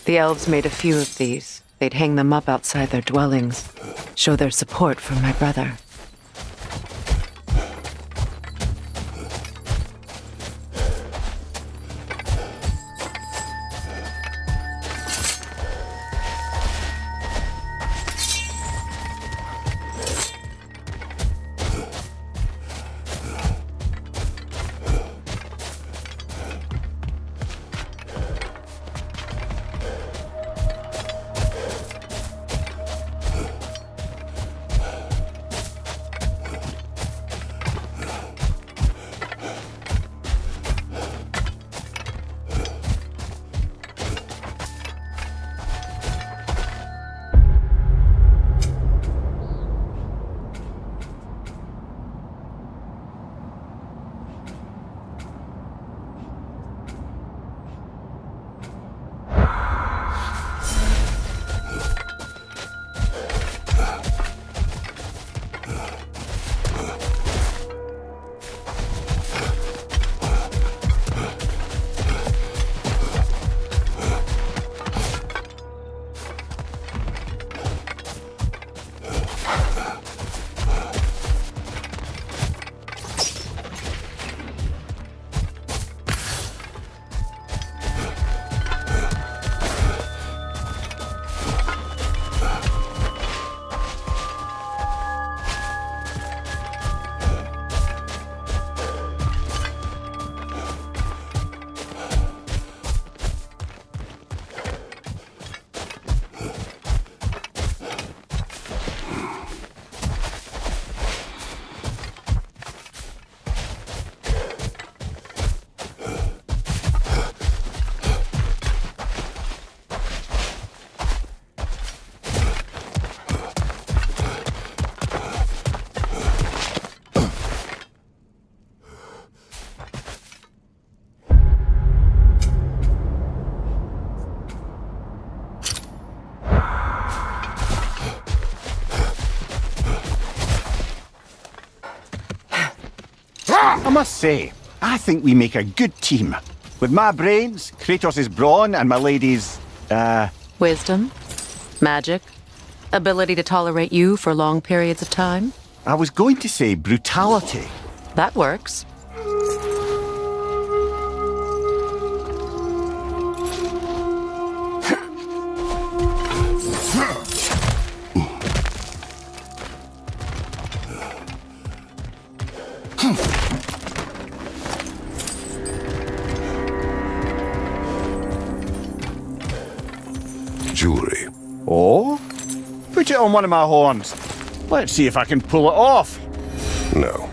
The elves made a few of these. They'd hang them up outside their dwellings, show their support for my brother. I must say, I think we make a good team. With my brains, Kratos' brawn, and my lady's, Wisdom, magic, ability to tolerate you for long periods of time. I was going to say brutality. That works. Jewelry. Oh? Put it on one of my horns. Let's see if I can pull it off. No.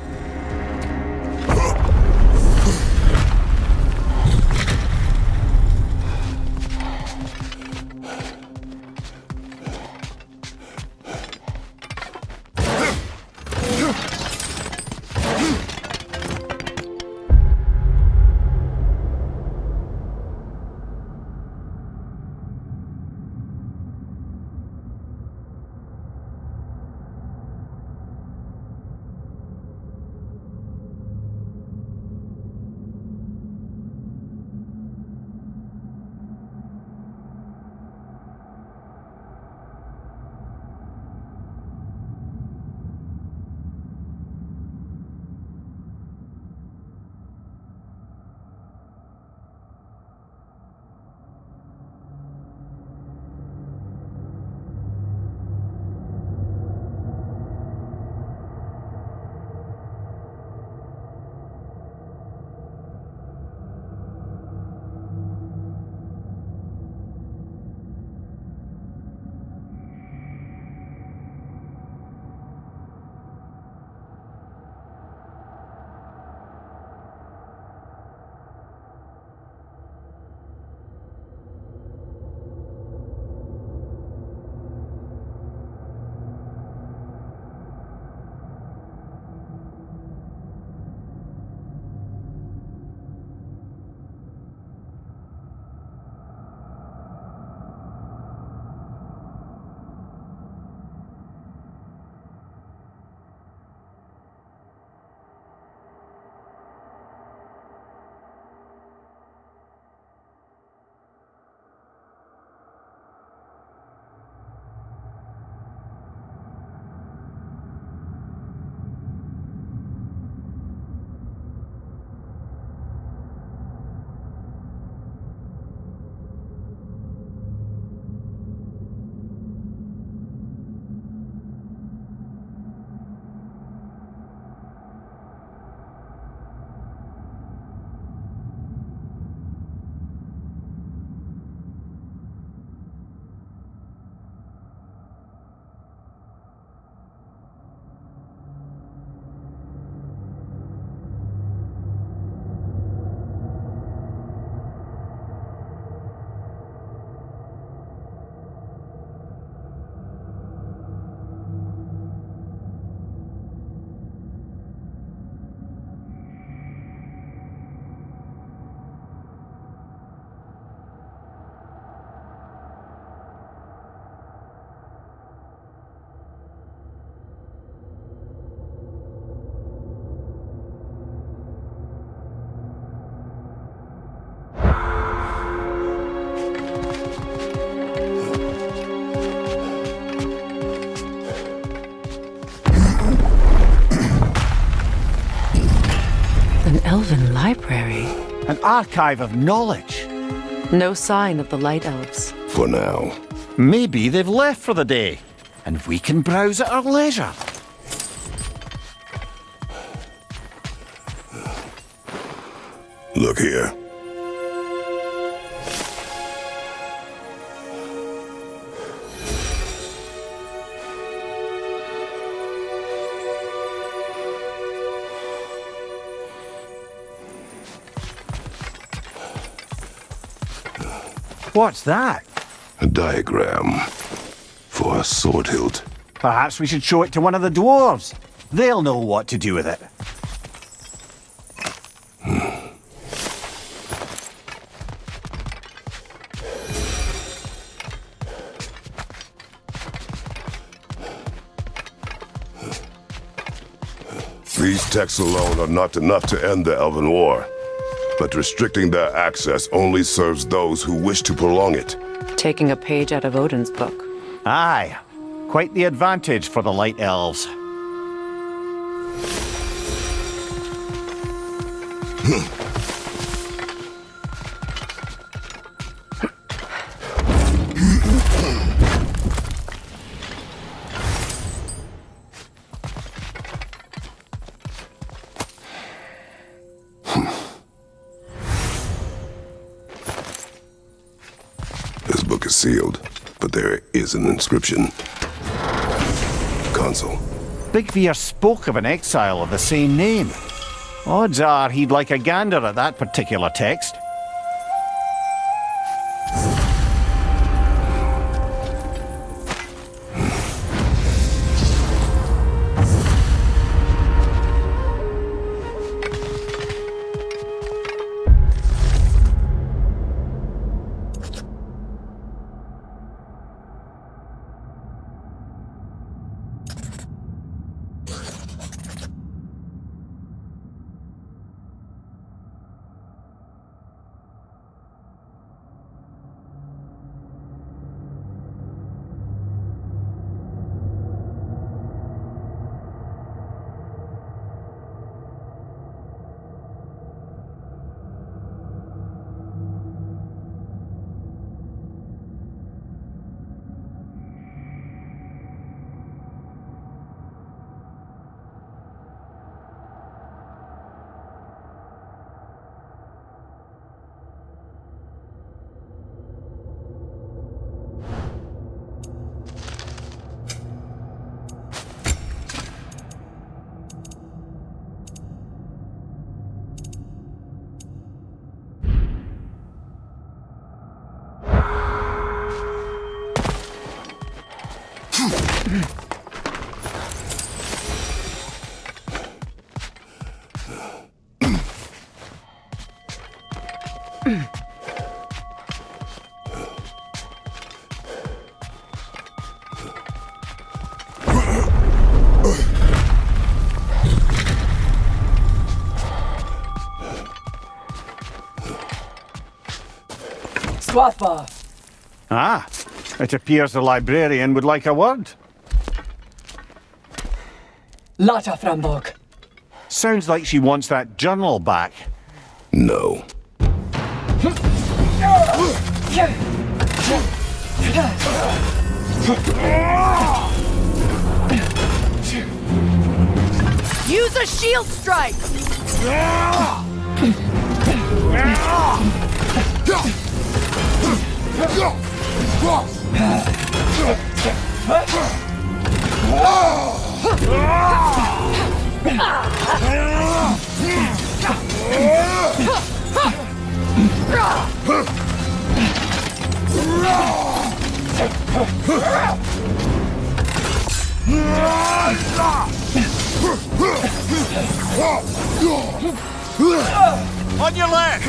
Elven library. An archive of knowledge. No sign of the Light Elves. For now. Maybe they've left for the day, and we can browse at our leisure. Look here. What's that? A diagram for a sword hilt. Perhaps we should show it to one of the dwarves. They'll know what to do with it. These texts alone are not enough to end the Elven War, but restricting their access only serves those who wish to prolong it. Taking a page out of Odin's book. Aye, quite the advantage for the Light Elves. This book is sealed, but there is an inscription. Consul. Big Veer spoke of an exile of the same name. Odds are he'd like a gander at that particular text. Swathba! Ah, it appears the librarian would like a word. Lata Frambog. Sounds like she wants that journal back. No. Use a shield strike! On your left!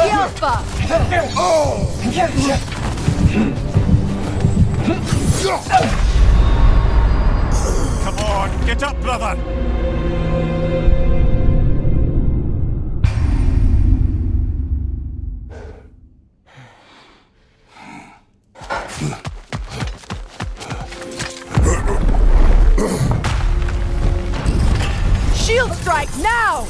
Yelpa! Come on, get up, brother! Shield strike now!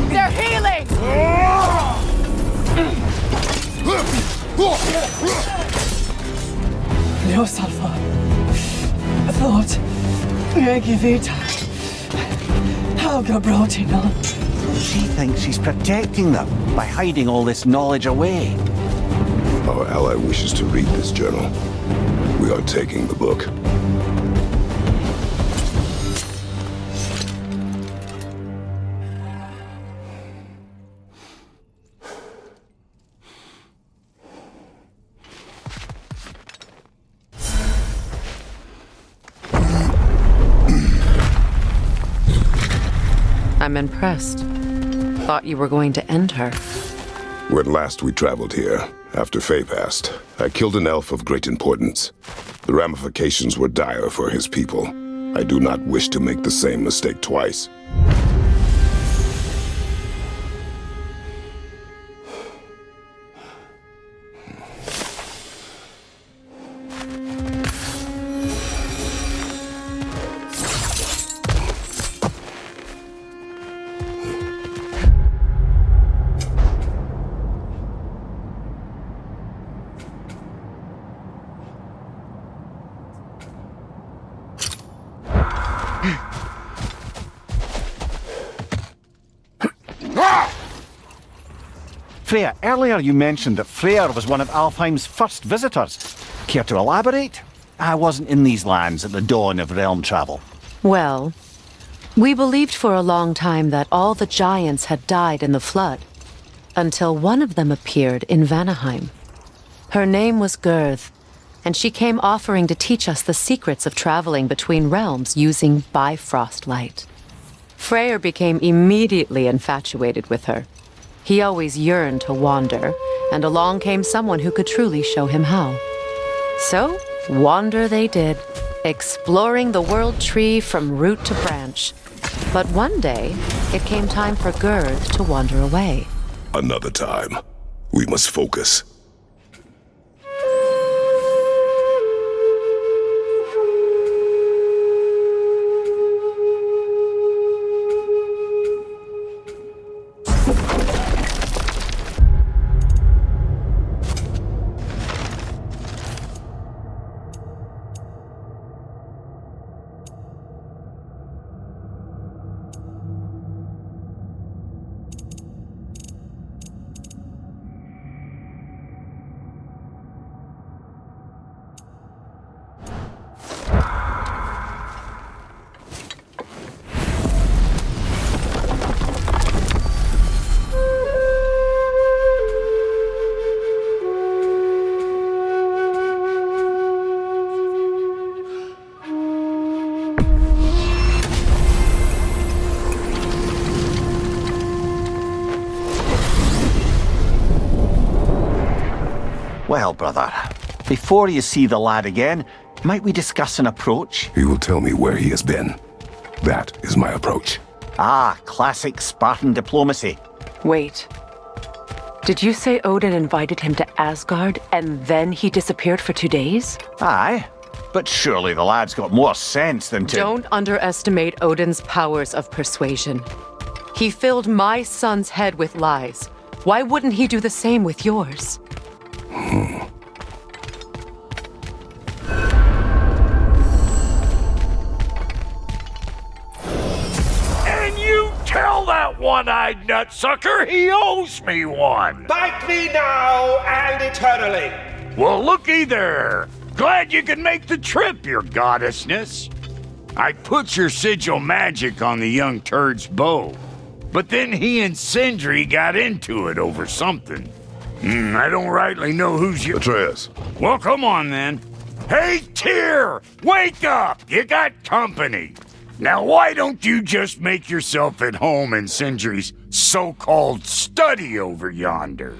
They're healing! No, Salva. Thought. Megivita. Helga brought him on. She thinks she's protecting them by hiding all this knowledge away. Our ally wishes to read this journal. We are taking the book. I'm impressed. Thought you were going to end her. When last we traveled here, after Faye passed, I killed an elf of great importance. The ramifications were dire for his people. I do not wish to make the same mistake twice. Freya, earlier you mentioned that Freyr was one of Alfheim's first visitors. Care to elaborate? I wasn't in these lands at the dawn of realm travel. Well, we believed for a long time that all the giants had died in the flood, until one of them appeared in Vanaheim. Her name was Gerth, and she came offering to teach us the secrets of traveling between realms using Bifrost light. Freyr became immediately infatuated with her. He always yearned to wander, and along came someone who could truly show him how. So, wander they did, exploring the world tree from root to branch. But one day, it came time for Gerth to wander away. Another time. We must focus. Well, brother, before you see the lad again, might we discuss an approach? He will tell me where he has been. That is my approach. Ah, classic Spartan diplomacy. Wait. Did you say Odin invited him to Asgard, and then he disappeared for 2 days? Aye, but surely the lad's got more sense than to... Don't underestimate Odin's powers of persuasion. He filled my son's head with lies. Why wouldn't he do the same with yours? And you tell that one-eyed nutsucker he owes me one! Fight me now and eternally! Well, looky there! Glad you could make the trip, your goddessness. I put your sigil magic on the young turd's bow, but then he and Sindri got into it over something. I don't rightly know who's your... Atreus. Well, come on then. Hey, Tyr! Wake up! You got company. Now, why don't you just make yourself at home in Sindri's so-called study over yonder?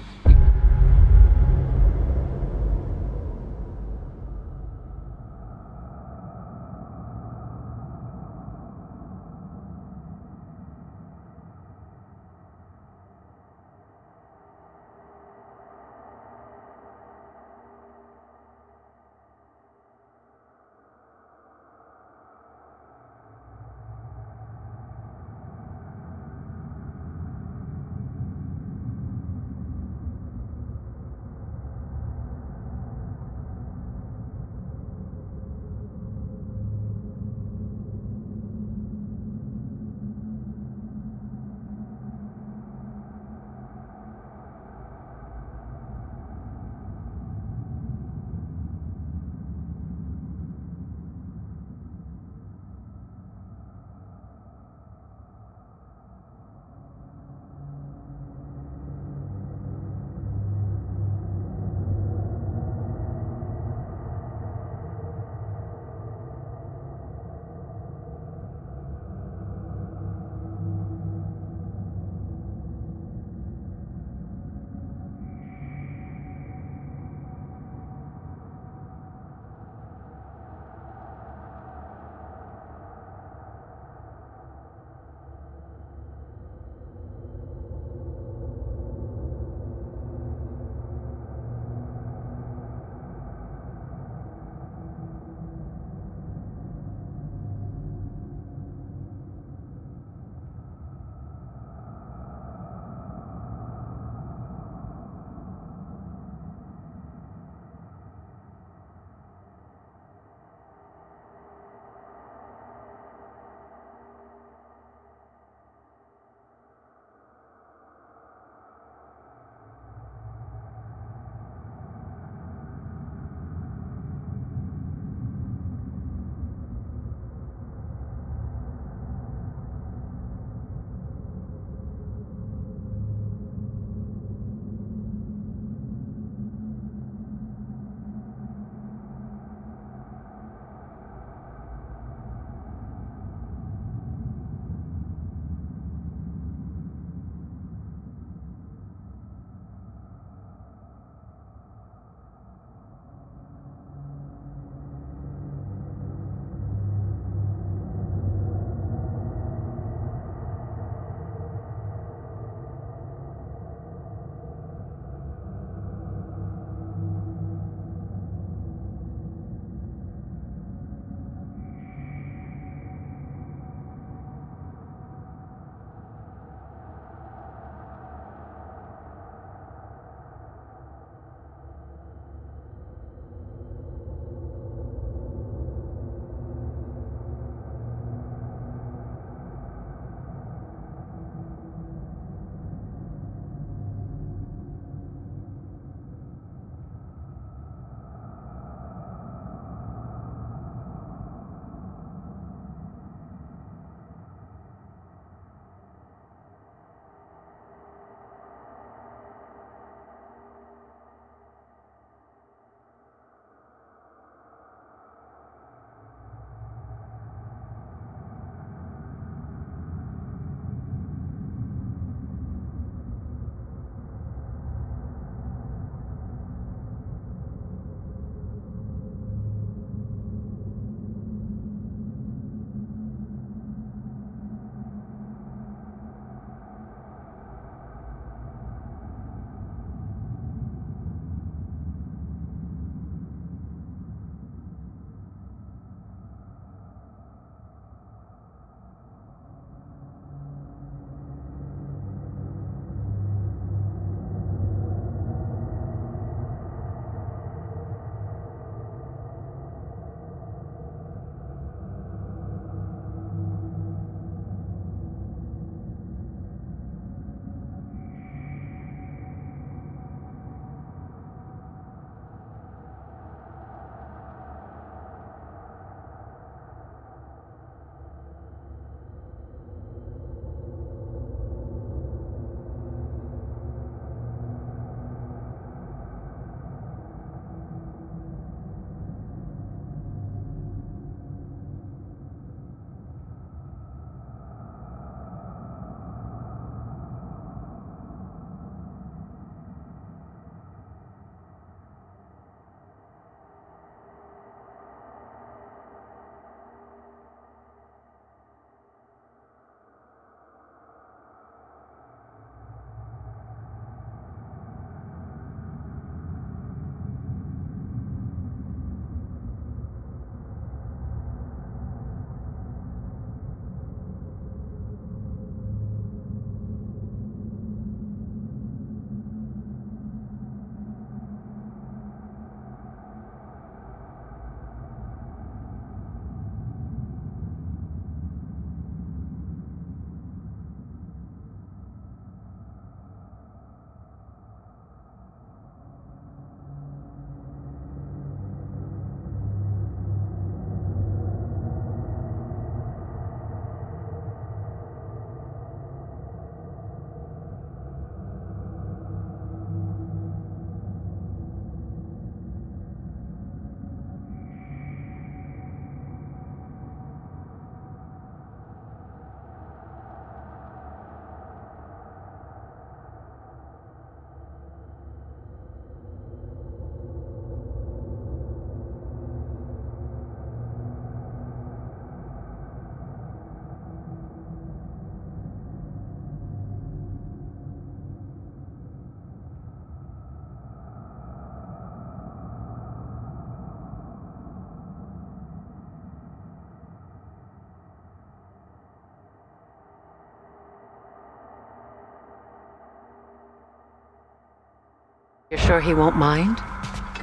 You're sure he won't mind?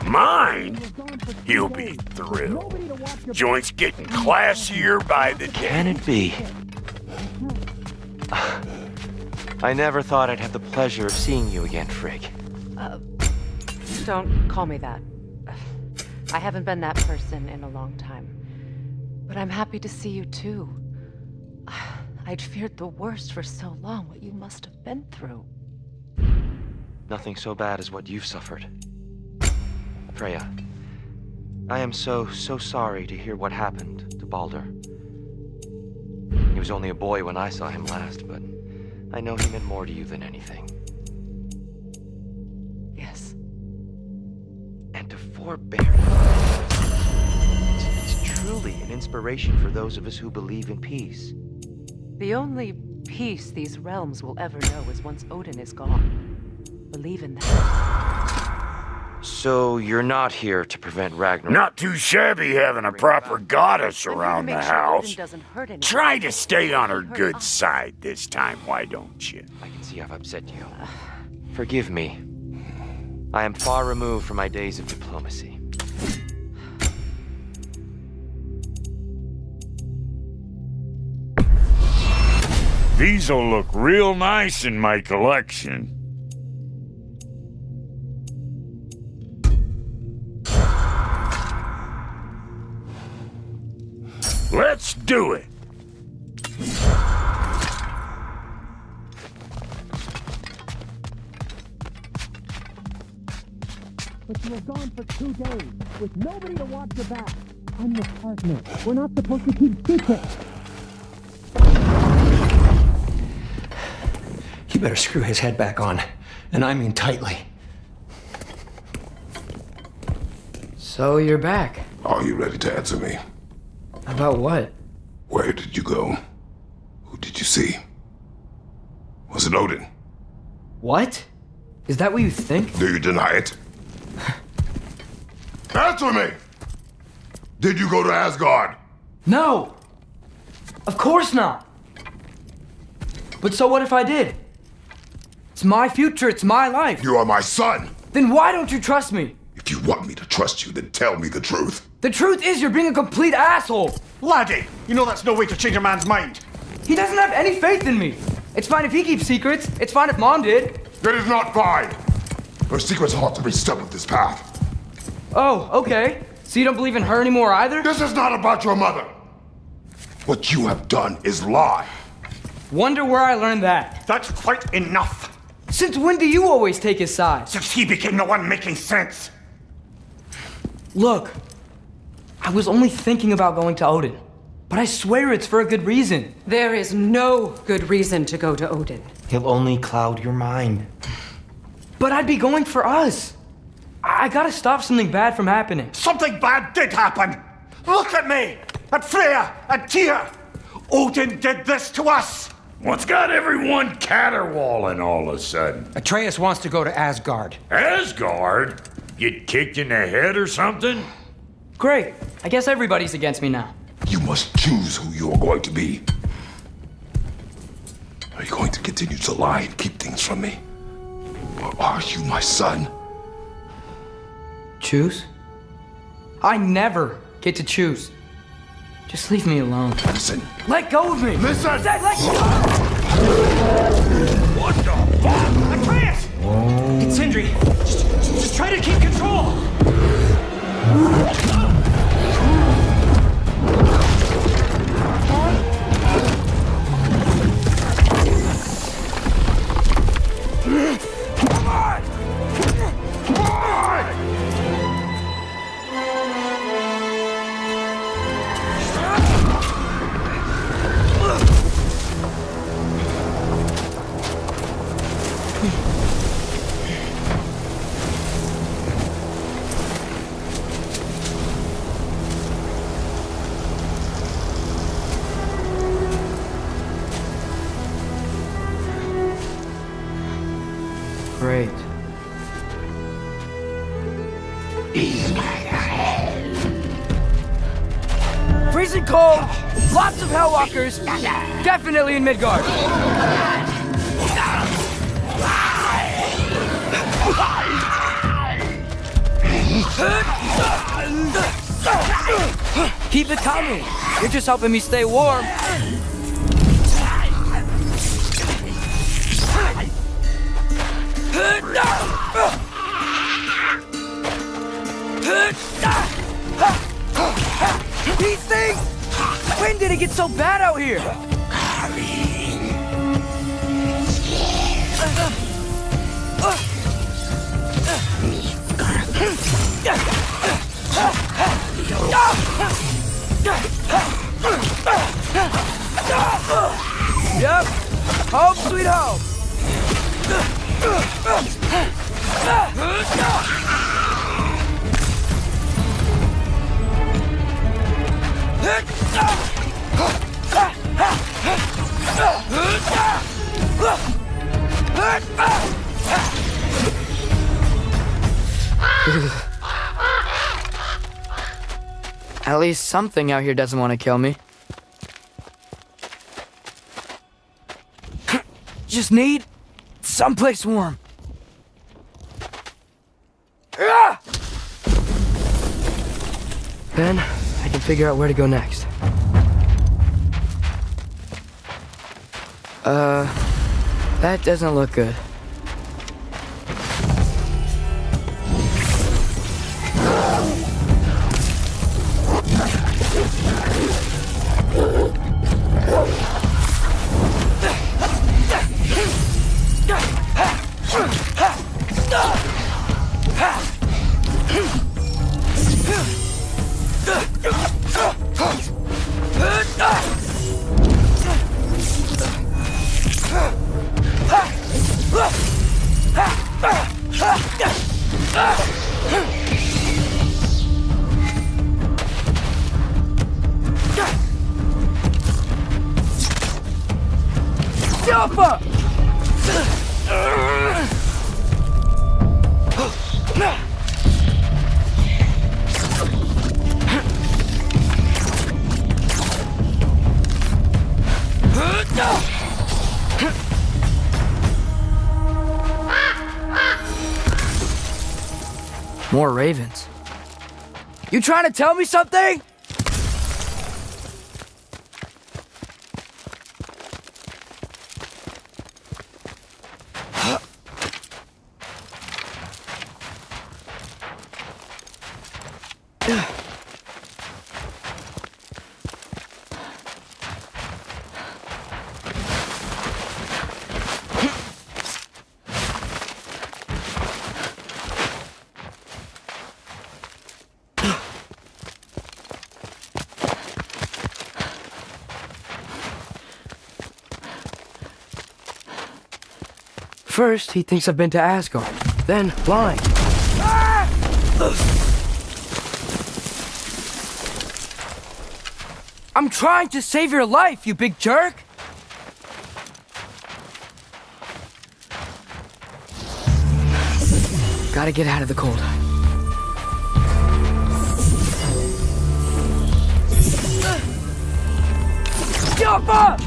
Mine? He'll be thrilled. Joint's getting classier by the day. Can it be? I never thought I'd have the pleasure of seeing you again, Frigg. Don't call me that. I haven't been that person in a long time. But I'm happy to see you too. I'd feared the worst for so long, what you must have been through. Nothing so bad as what you've suffered. Freya, I am so sorry to hear what happened to Baldur. He was only a boy when I saw him last, but I know he meant more to you than anything. Yes. And to forbear. It's truly an inspiration for those of us who believe in peace. The only peace these realms will ever know is once Odin is gone. Believe in that. So you're not here to prevent Ragnarök? Not too shabby having a proper goddess around the house. Try to stay on her good side this time, why don't you? I can see I've upset you. Forgive me. I am far removed from my days of diplomacy. These'll look real nice in my collection. Let's do it! But you were gone for 2 days, with nobody to watch your back. I'm your partner. We're not supposed to keep secrets. You better screw his head back on, and I mean tightly. So you're back. Are you ready to answer me? About what? Where did you go? Who did you see? Was it Odin? What? Is that what you think? Do you deny it? Answer me! Did you go to Asgard? No! Of course not! But so what if I did? It's my future, it's my life. You are my son! Then why don't you trust me? If you want me to trust you, then tell me the truth. The truth is you're being a complete asshole! Laddie, you know that's no way to change a man's mind. He doesn't have any faith in me. It's fine if he keeps secrets. It's fine if Mom did. It is not fine! Her secrets haunt every step of this path. Oh, okay. So you don't believe in her anymore either? This is not about your mother. What you have done is lie. Wonder where I learned that. That's quite enough. Since when do you always take his side? Since he became the one making sense. Look, I was only thinking about going to Odin, but I swear it's for a good reason. There is no good reason to go to Odin. He'll only cloud your mind. But I'd be going for us. I gotta stop something bad from happening. Something bad did happen. Look at me, at Freya, at Tyr. Odin did this to us. What's got everyone caterwauling all of a sudden? Atreus wants to go to Asgard. Asgard? Get kicked in the head or something? Great. I guess everybody's against me now. You must choose who you are going to be. Are you going to continue to lie and keep things from me? Or are you my son? Choose? I never get to choose. Just leave me alone. Listen. Let go of me! Listen! Let go! What the fuck? Atreus! It's Sindri. Just try to keep control. Come on! Come on! Great. Freezing cold, lots of Hellwalkers, definitely in Midgard. Keep it coming. You're just helping me stay warm. These things! When did it get so bad out here? Yep. Home sweet home. At least something out here doesn't want to kill me. Just need someplace warm. Then I can figure out where to go next. That doesn't look good. More ravens. You trying to tell me something? First, he thinks I've been to Asgard. Then, blind. I'm trying to save your life, you big jerk! Gotta get out of the cold. Jump up!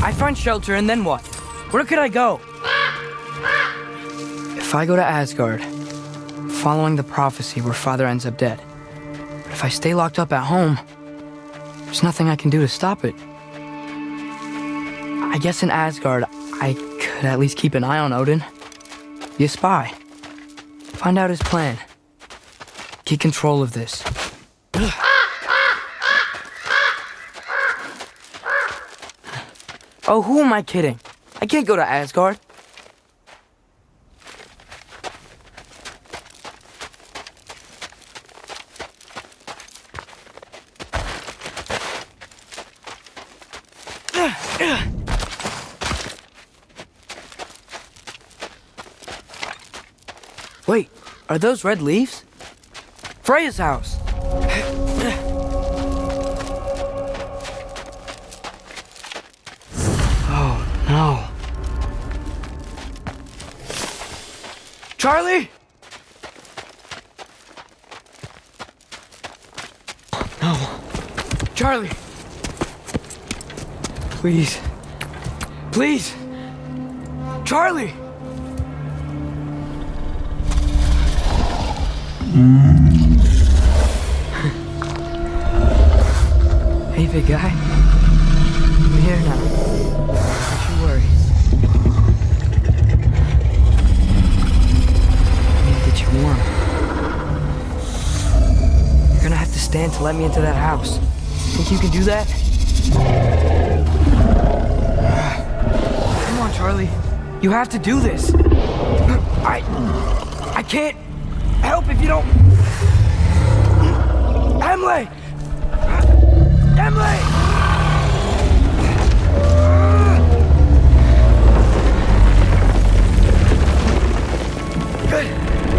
I find shelter, and then what? Where could I go? If I go to Asgard, following the prophecy where father ends up dead. But if I stay locked up at home, there's nothing I can do to stop it. I guess in Asgard, I could at least keep an eye on Odin. Be a spy. Find out his plan. Get control of this. Oh, who am I kidding? I can't go to Asgard. Wait, are those red leaves? Freya's house! Oh, no. Charlie! No. Charlie! Please. Please! Charlie! Hey, big guy. I'm here now. Don't you worry. I need to get you warm. You're gonna have to stand to let me into that house. Think you can do that? Come on, Charlie. You have to do this. I can't help if you don't... Emily! Emily!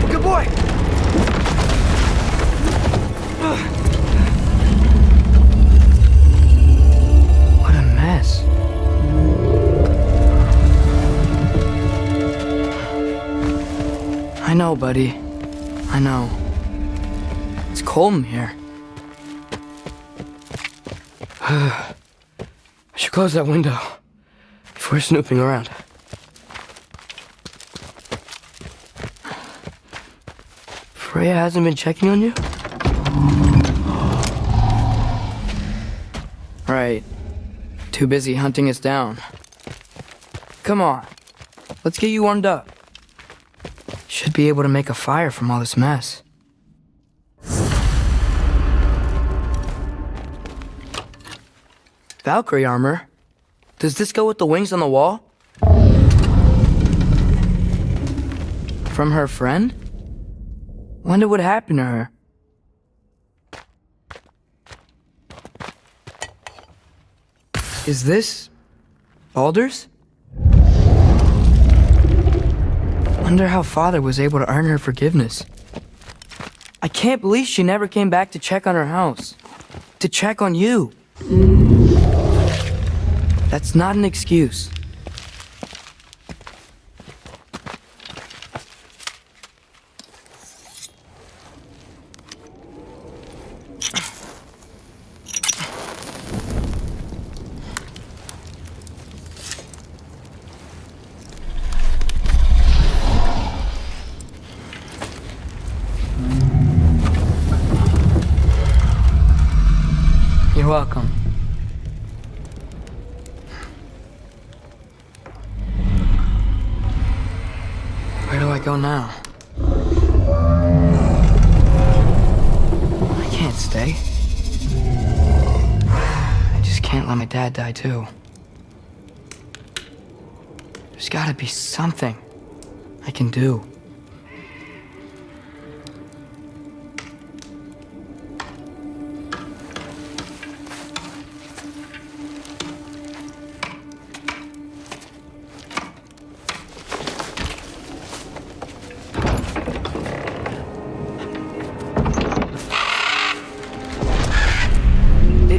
Good boy! What a mess. I know, buddy. I know. It's cold in here. I should close that window before snooping around. Freya hasn't been checking on you? Right. Too busy hunting us down. Come on. Let's get you warmed up. Should be able to make a fire from all this mess. Valkyrie armor? Does this go with the wings on the wall? From her friend? Wonder what happened to her. Is this Baldur's? Wonder how father was able to earn her forgiveness. I can't believe she never came back to check on her house. To check on you. That's not an excuse. You're welcome. go now? I can't stay. I just can't let my dad die too. There's gotta be something I can do.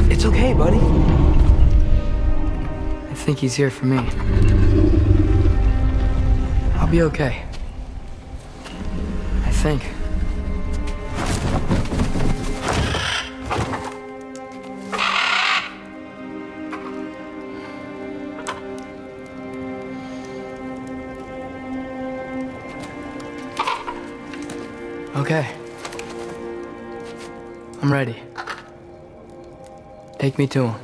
It's okay, buddy. I think he's here for me. I'll be okay. I think. Okay. I'm ready. Take me to him.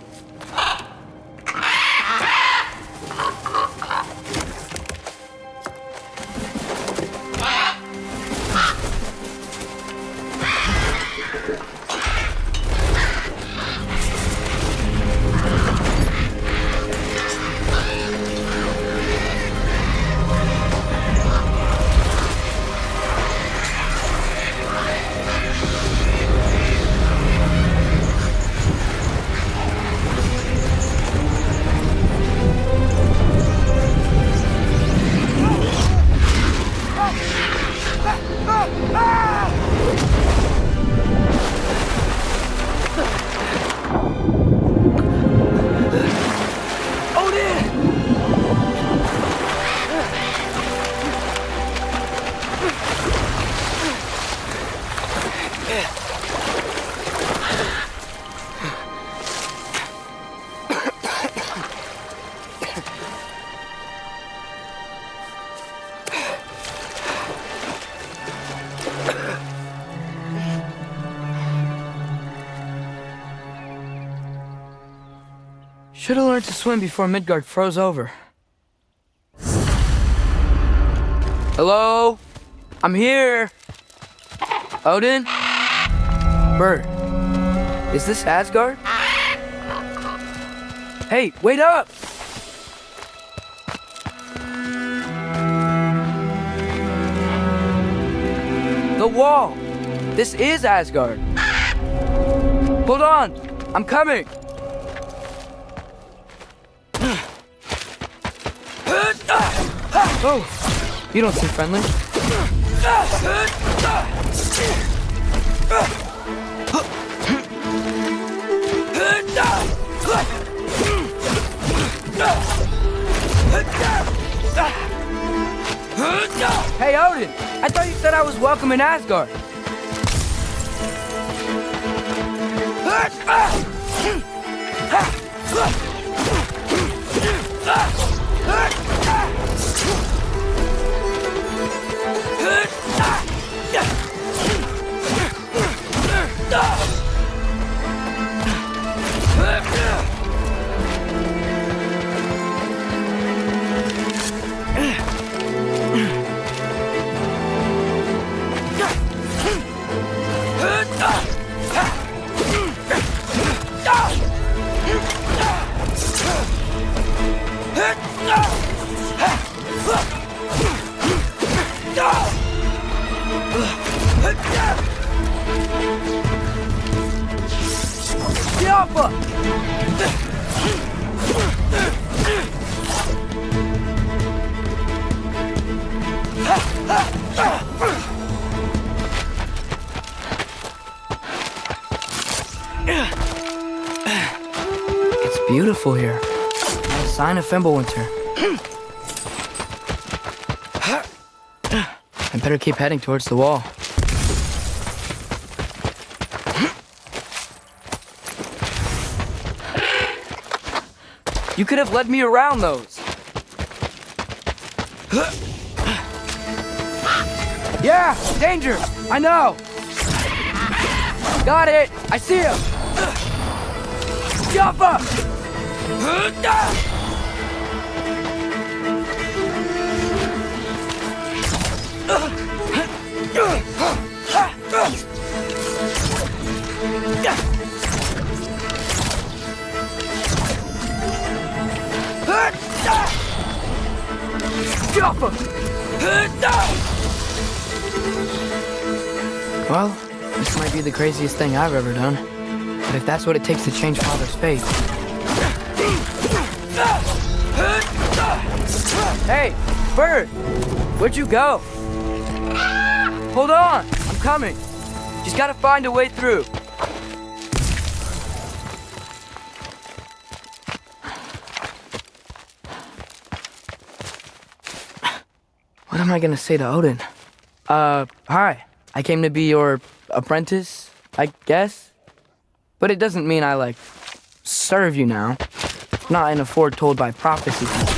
Should have learned to swim before Midgard froze over. Hello? I'm here. Odin? Bird. Is this Asgard? Hey, wait up! The wall! This is Asgard. Hold on! I'm coming! Oh, you don't seem friendly. Hey, Odin! I thought you said I was welcome in Asgard. It's beautiful here. Not a sign of Fimbulwinter. I better keep heading towards the wall. You could have led me around those. Yeah, danger! I know! Got it! I see him! Jump up! Well, this might be the craziest thing I've ever done. But if that's what it takes to change Father's fate... Hey, Bird! Where'd you go? Hold on! I'm coming! Just gotta find a way through. What am I gonna say to Odin? Hi. I came to be your apprentice, I guess? But it doesn't mean I, like, serve you now. Not in a foretold by prophecy kind of way.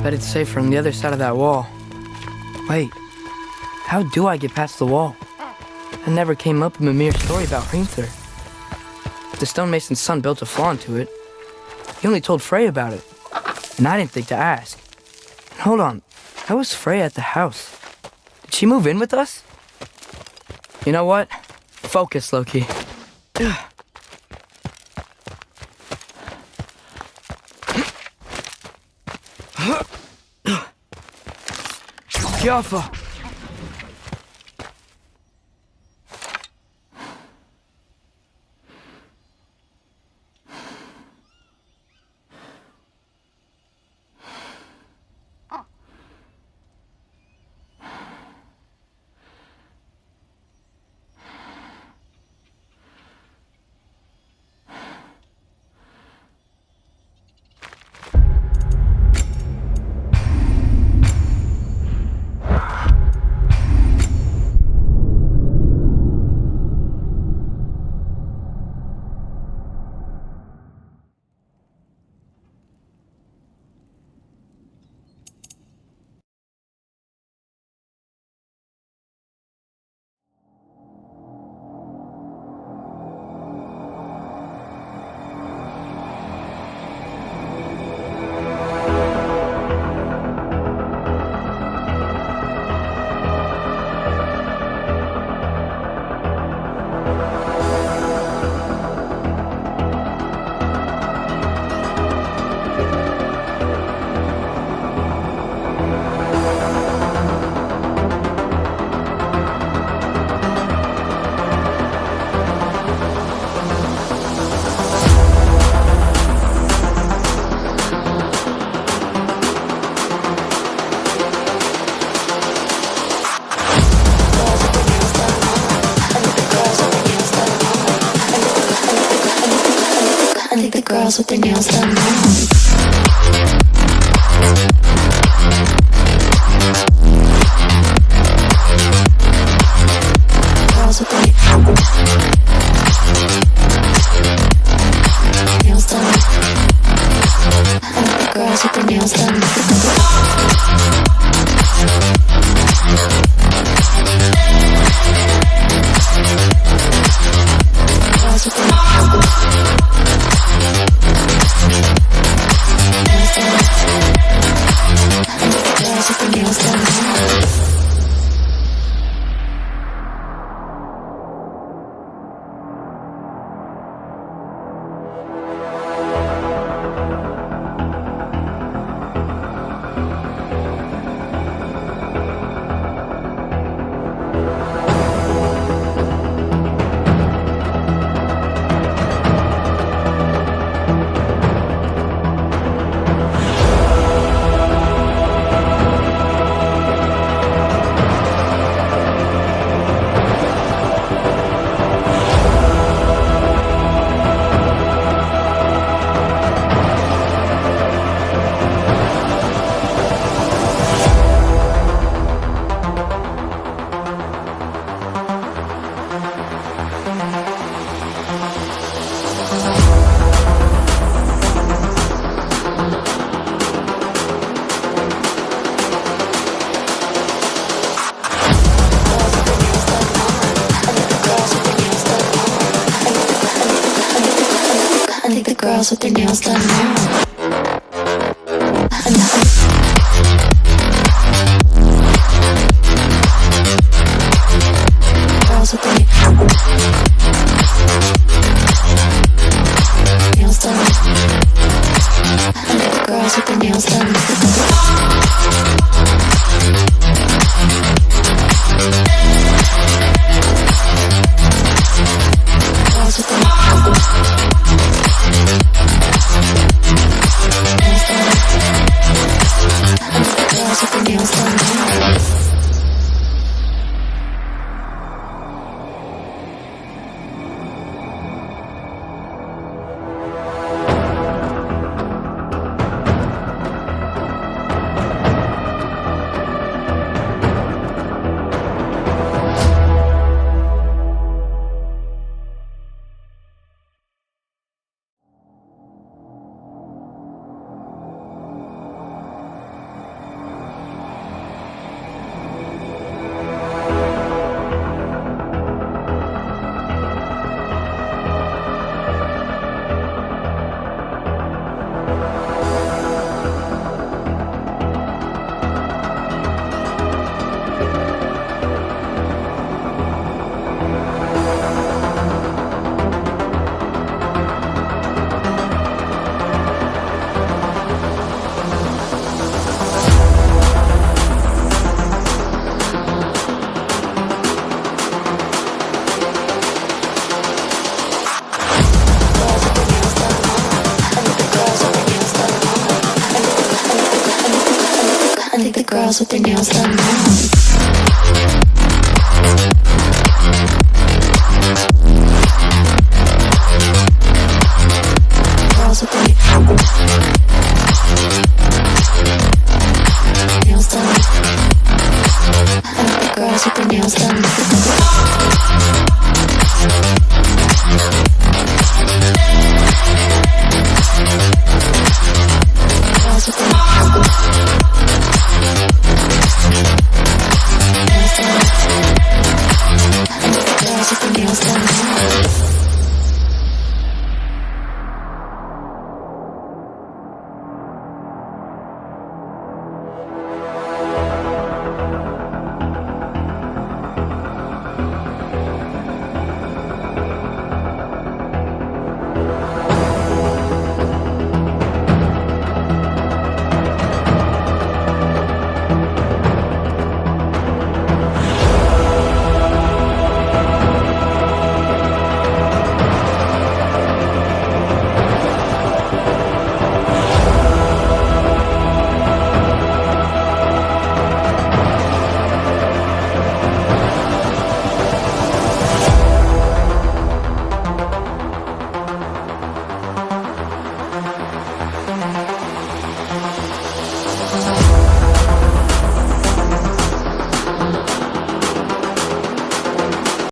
Bet it's safer on the other side of that wall. Wait, how do I get past the wall? That never came up in Mimir's story about Hrimthur. The stonemason's son built a flaw into it. He only told Frey about it, and I didn't think to ask. And hold on, how was Frey at the house? Did she move in with us? You know what? Focus, Loki. Jaffa! Girls with their nails done now. Girls with their nails done. I like the girls with their nails done. Girls with their girls with their nails done now. Girls with their nails done. Girls with their nails done. Girls with their nails done.